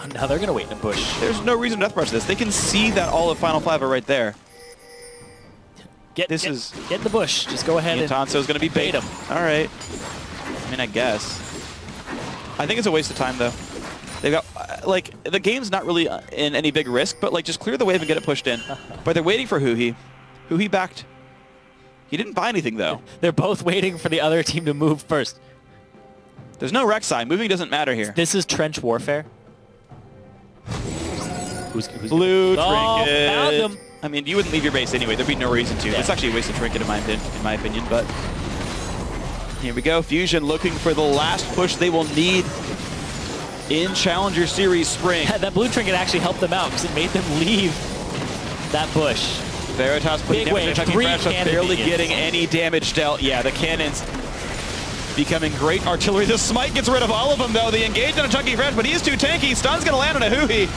Oh, now they're going to wait in a bush. There's no reason to death rush this. They can see that all of Final Five are right there. Get in the bush. Just go ahead and Tanso's going to be bait him. All right. I mean, I guess. I think it's a waste of time, though. They've got, like, the game's not really in any big risk, but, like, just clear the wave and get it pushed in. But they're waiting for Huhi. Huhi backed. He didn't buy anything, though. They're both waiting for the other team to move first. There's no Rek'Sai. Moving doesn't matter here. This is trench warfare. Who's Blue Trinket. Found him. I mean, you wouldn't leave your base anyway. There'd be no reason to. Yeah. It's actually a waste of Trinket in my opinion, but here we go. Fusion looking for the last push they will need in Challenger Series Spring. That blue trinket actually helped them out because it made them leave that bush. Veritas putting damage on Chucky Fresh, barely getting any damage dealt. Yeah, the cannons becoming great artillery. The Smite gets rid of all of them, though. The engage on a Chucky Fresh, but he is too tanky. Stun's going to land on a Huhi.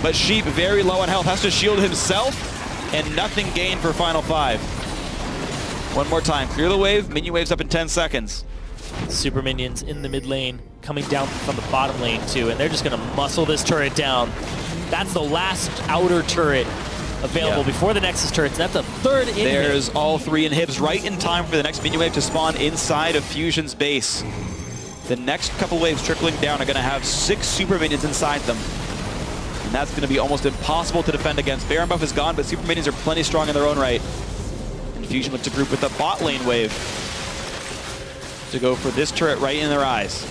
But Sheep, very low on health, has to shield himself, and nothing gained for Final Five. One more time. Clear the wave. Minion waves up in 10 seconds. Super minions in the mid lane, coming down from the bottom lane, too, and they're just going to muscle this turret down. That's the last outer turret available before the Nexus turrets. That's a third inhib. There's all three inhibs right in time for the next minion wave to spawn inside of Fusion's base. The next couple waves trickling down are going to have 6 super minions inside them. And that's going to be almost impossible to defend against. Baron buff is gone, but super minions are plenty strong in their own right. And Fusion looks to group with the bot lane wave to go for this turret right in their eyes.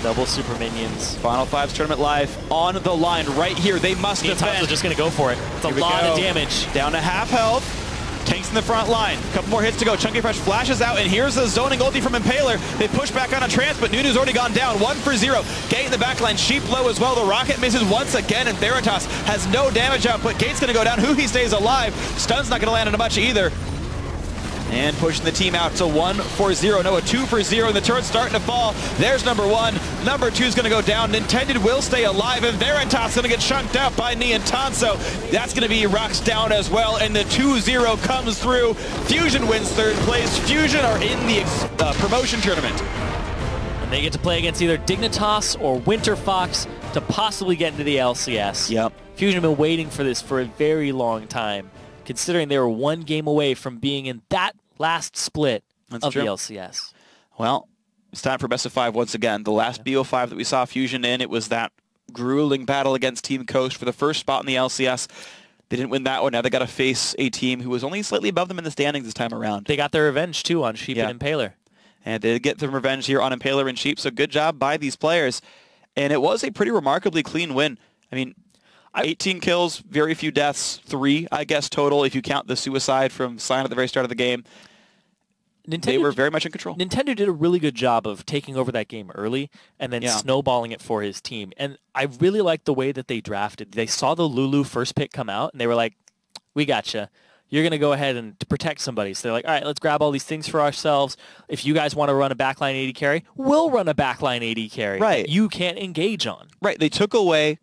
Double super minions. Final Five's tournament live on the line right here. They must defend. Just going to go for it. It's a lot of damage. Down to half health. Tanks in the front line. Couple more hits to go. Chunky Fresh flashes out, and here's the zoning ulti from Impaler. They push back on a trance, but Nunu's already gone down. 1 for 0. Gate in the back line. Sheep low as well. The rocket misses once again, and Veritas has no damage output. Gate's going to go down. Huhi stays alive. Stun's not going to land on much either. And pushing the team out to 1 for 0. No, a 2 for 0, and the turret's starting to fall. There's number 1. Number 2's going to go down. Intended will stay alive, and Veritas going to get chunked out by Tanso. That's going to be rocks down as well, and the 2-0 comes through. Fusion wins third place. Fusion are in the promotion tournament. And they get to play against either Dignitas or Winter Fox to possibly get into the LCS. Yep. Fusion have been waiting for this for a very long time, considering they were 1 game away from being in that last split of the LCS. Well, it's time for best of 5 once again. The last BO5 that we saw Fusion in, it was that grueling battle against Team Coast for the first spot in the LCS. They didn't win that one. Now they got to face a team who was only slightly above them in the standings this time around. They got their revenge, too, on Sheep and Impaler. And they did get some revenge here on Impaler and Sheep, so good job by these players. And it was a pretty remarkably clean win. I mean, 18 kills, very few deaths, 3, I guess, total, if you count the suicide from Sign at the very start of the game. They were very much in control. Nintendo did a really good job of taking over that game early and then snowballing it for his team. And I really like the way that they drafted. They saw the Lulu first pick come out, and they were like, we gotcha. You're going to go ahead and protect somebody. So they're like, all right, let's grab all these things for ourselves. If you guys want to run a backline AD carry, we'll run a backline AD carry that you can't engage on. Right. They took away,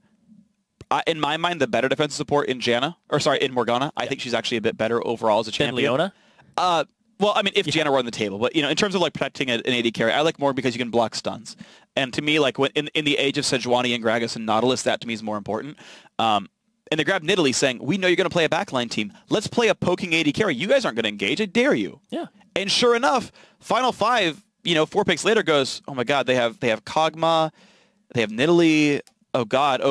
in my mind, the better defensive support in in Morgana. I think she's actually a bit better overall as a champion. Than Leona? Well, I mean, if Janna were on the table, but in terms of like protecting an AD carry, I like more because you can block stuns. And to me, like when in the age of Sejuani and Gragas and Nautilus, that to me is more important. And they grabbed Nidalee saying, we know you're going to play a backline team. Let's play a poking AD carry. You guys aren't going to engage. I dare you. Yeah. And sure enough, Final Five, 4 picks later goes, oh my God, they have Kog'Maw, they have Nidalee. Oh God.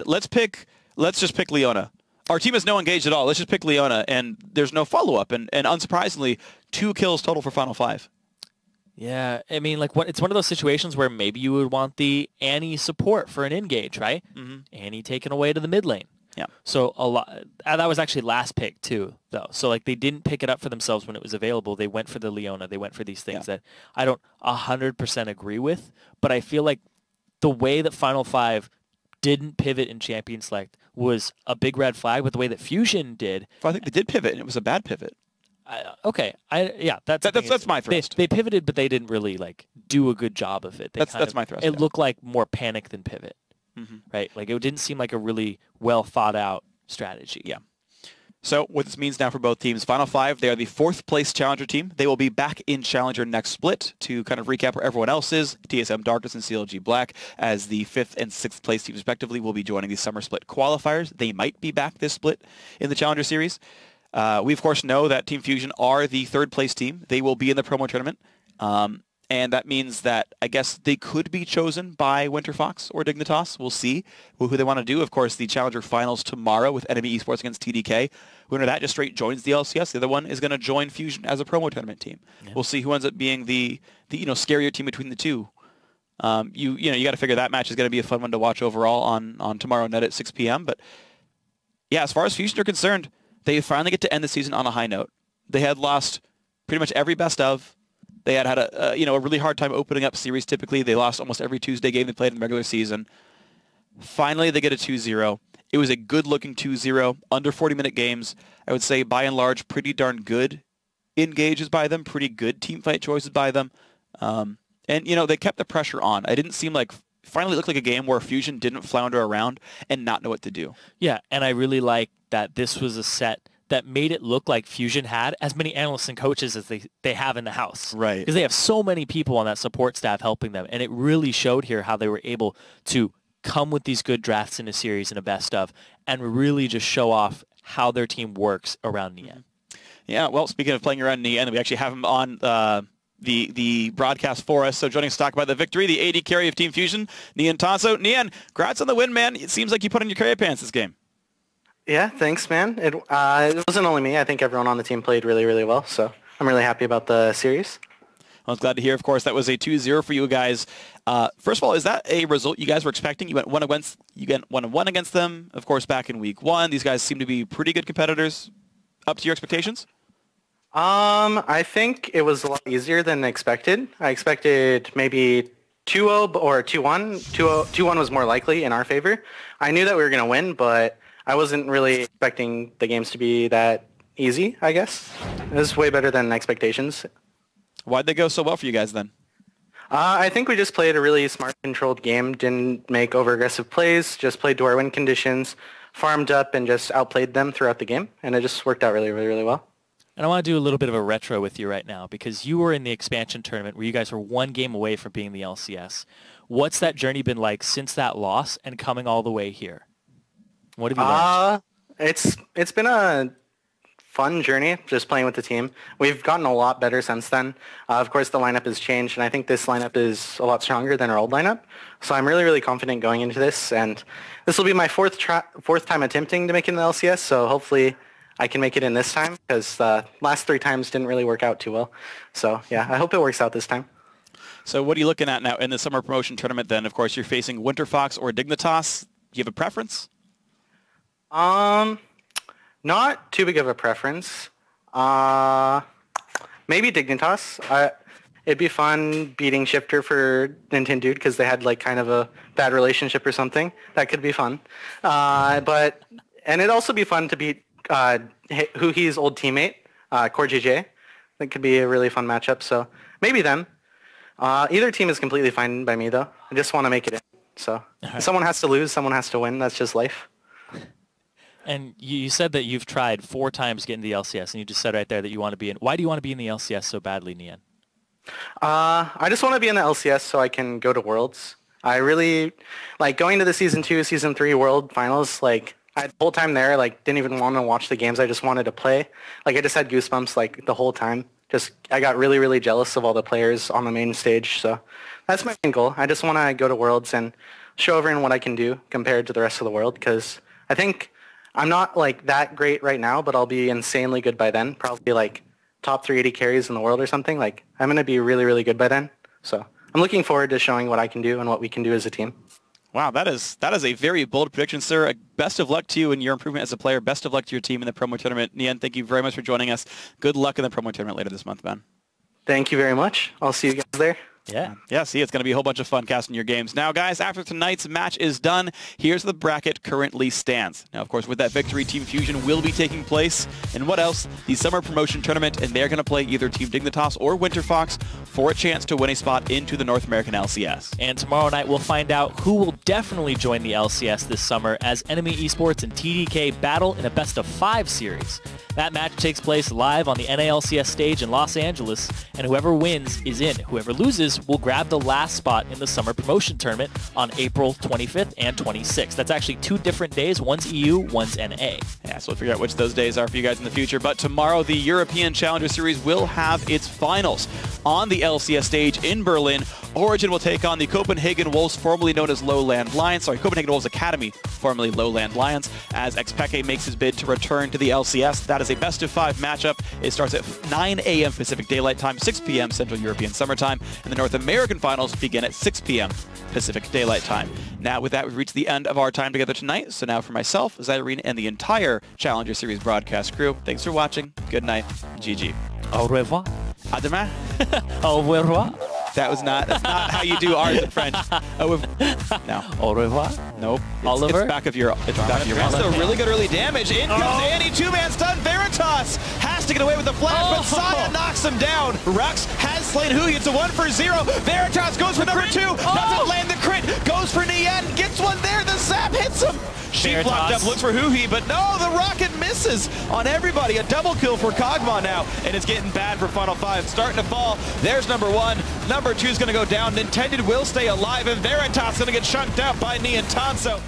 Let's just pick Leona. Our team has no engaged at all. Let's just pick Leona, and there's no follow-up. And unsurprisingly, 2 kills total for Final Five. Yeah, I mean, like it's one of those situations where maybe you would want the Annie support for an engage, right? Mm-hmm. Annie taken away to the mid lane. Yeah. So a lot. That was actually last pick too, though. So like they didn't pick it up for themselves when it was available. They went for the Leona. They went for these things that I don't 100% agree with, but I feel like the way that Final Five didn't pivot in Champion Select was a big red flag, but the way that Fusion did... Well, I think they did pivot, and it was a bad pivot. That's my thrust. They pivoted, but they didn't really do a good job of it. That's my thrust. It looked like more panic than pivot, right? Like it didn't seem like a really well thought out strategy. Yeah. So what this means now for both teams, Final 5, they are the 4th place Challenger team. They will be back in Challenger next split to kind of recap where everyone else is. TSM Darkness and CLG Black as the 5th and 6th place teams respectively will be joining the Summer Split qualifiers. They might be back this split in the Challenger Series. We, of course, know that Team Fusion are the 3rd place team. They will be in the promo tournament. And that means that I guess they could be chosen by Winter Fox or Dignitas. We'll see who they want to do. Of course, the Challenger Finals tomorrow with Enemy Esports against TDK. Winner that just straight joins the LCS. The other one is going to join Fusion as a promo tournament team. Yeah. We'll see who ends up being the scarier team between the two. You got to figure that match is going to be a fun one to watch overall on tomorrow night at 6 p.m. But yeah, as far as Fusion are concerned, they finally get to end the season on a high note. They had lost pretty much every best of. They had a really hard time opening up series typically. They lost almost every Tuesday game they played in the regular season. Finally, they get a 2-0. It was a good-looking 2-0, under 40-minute games. I would say, by and large, pretty darn good engages by them, pretty good teamfight choices by them. And, they kept the pressure on. It didn't seem like, finally looked like a game where Fusion didn't flounder around and not know what to do. Yeah, and I really like that this was a set that made it look like Fusion had as many analysts and coaches as they have in the house. Right. Because they have so many people on that support staff helping them. And it really showed here how they were able to come with these good drafts in a series and a best of and really just show off how their team works around Nian. Yeah, well, speaking of playing around Nian, we actually have him on the broadcast for us. So joining us to talk about the victory, the AD carry of Team Fusion, Nian Tanso. Nian, congrats on the win, man. It seems like you put on your carry pants this game. Yeah, thanks, man. It wasn't only me. I think everyone on the team played really, really well. So I'm really happy about the series. I was glad to hear, of course, that was a 2-0 for you guys. First of all, is that a result you guys were expecting? You went 1-1 against them, of course, back in week 1. These guys seem to be pretty good competitors. Up to your expectations? I think it was a lot easier than expected. I expected maybe 2-0 or 2-1. 2-1 was more likely in our favor. I knew that we were going to win, but I wasn't really expecting the games to be that easy, I guess. It was way better than expectations. Why'd they go so well for you guys then? I think we just played a really smart, controlled game, didn't make over-aggressive plays, just played to our win conditions, farmed up, and just outplayed them throughout the game, and it just worked out really, really, really well. And I want to do a little bit of a retro with you right now because you were in the expansion tournament where you guys were 1 game away from being the LCS. What's that journey been like since that loss and coming all the way here? What have you learned? It's been a fun journey just playing with the team. We've gotten a lot better since then. Of course, the lineup has changed, and I think this lineup is a lot stronger than our old lineup. So I'm really, really confident going into this, and this will be my fourth time attempting to make it in the LCS, so hopefully I can make it in this time because the last 3 times didn't really work out too well. So, yeah, I hope it works out this time. So what are you looking at now in the summer promotion tournament then? Of course, you're facing Winter Fox or Dignitas. Do you have a preference? Not too big of a preference. Maybe Dignitas. It'd be fun beating Shifter for Nintendo because they had like kind of a bad relationship or something. That could be fun. And it'd also be fun to beat Huhi's old teammate, Core JJ. That could be a really fun matchup. So maybe them. Either team is completely fine by me though. I just want to make it in. So someone has to lose, someone has to win. That's just life. And you said that you've tried 4 times getting the LCS, and you just said right there that you want to be in. Why do you want to be in the LCS so badly, Nian? I just want to be in the LCS so I can go to Worlds. I really like going to the Season 2, Season 3 World Finals. Like, I had the whole time there, like, didn't even want to watch the games. I just wanted to play. Like, I just had goosebumps, like, the whole time. I got really, really jealous of all the players on the main stage. So that's my main goal. I just want to go to Worlds and show everyone what I can do compared to the rest of the world because I think I'm not like that great right now, but I'll be insanely good by then. Probably like top 380 carries in the world or something. Like I'm going to be really, really good by then. So I'm looking forward to showing what I can do and what we can do as a team. Wow, that is a very bold prediction, sir. Best of luck to you in your improvement as a player. Best of luck to your team in the promo tournament. Nian, thank you very much for joining us. Good luck in the promo tournament later this month, man. Thank you very much. I'll see you guys there. Yeah, see, it's going to be a whole bunch of fun casting your games. Now, guys, after tonight's match is done, here's the bracket currently stands. Now, of course, with that victory, Team Fusion will be taking place. And what else? The Summer Promotion Tournament, and they're going to play either Team Dignitas or Winter Fox for a chance to win a spot into the North American LCS. And tomorrow night, we'll find out who will definitely join the LCS this summer as Enemy Esports and TDK battle in a best-of-5 series. That match takes place live on the NALCS stage in Los Angeles, and whoever wins is in. Whoever loses will grab the last spot in the Summer Promotion Tournament on April 25th and 26th. That's actually 2 different days. One's EU, one's NA. Yeah, so we'll figure out which those days are for you guys in the future. But tomorrow, the European Challenger Series will have its finals on the LCS stage in Berlin. Origin will take on the Copenhagen Wolves, formerly known as Lowland Lions. Sorry, Copenhagen Wolves Academy, formerly Lowland Lions, as Xpeke makes his bid to return to the LCS. That is a best-of-5 matchup. It starts at 9 a.m. Pacific Daylight Time, 6 p.m. Central European Summer Time, and the North American Finals begin at 6 p.m. Pacific Daylight Time. Now, with that, we've reached the end of our time together tonight. So now for myself, Zirene, and the entire Challenger Series broadcast crew, thanks for watching. Good night. GG. Au revoir. À demain. Au revoir. That's not how you do ours in French. No. Au revoir. Nope. Oliver. It's back of your mouth. That's really good early damage. In comes Annie, 2-man stun. Veritas has to get away with the flash, but Saya knocks him down. Rux has slain Hui. It's a 1-for-0. Veritas goes for number 2. Doesn't land the crit. Goes for Nien. Gets one there. The zap hits him. She blocked up, looks for Hui, but no, the rocket misses on everybody. A double kill for Kog'Maw now, and it's getting bad for Final 5. Starting to fall. There's number 1. Number 2 is going to go down. Nintended will stay alive, and Veritas is going to get chunked out by Niantanso.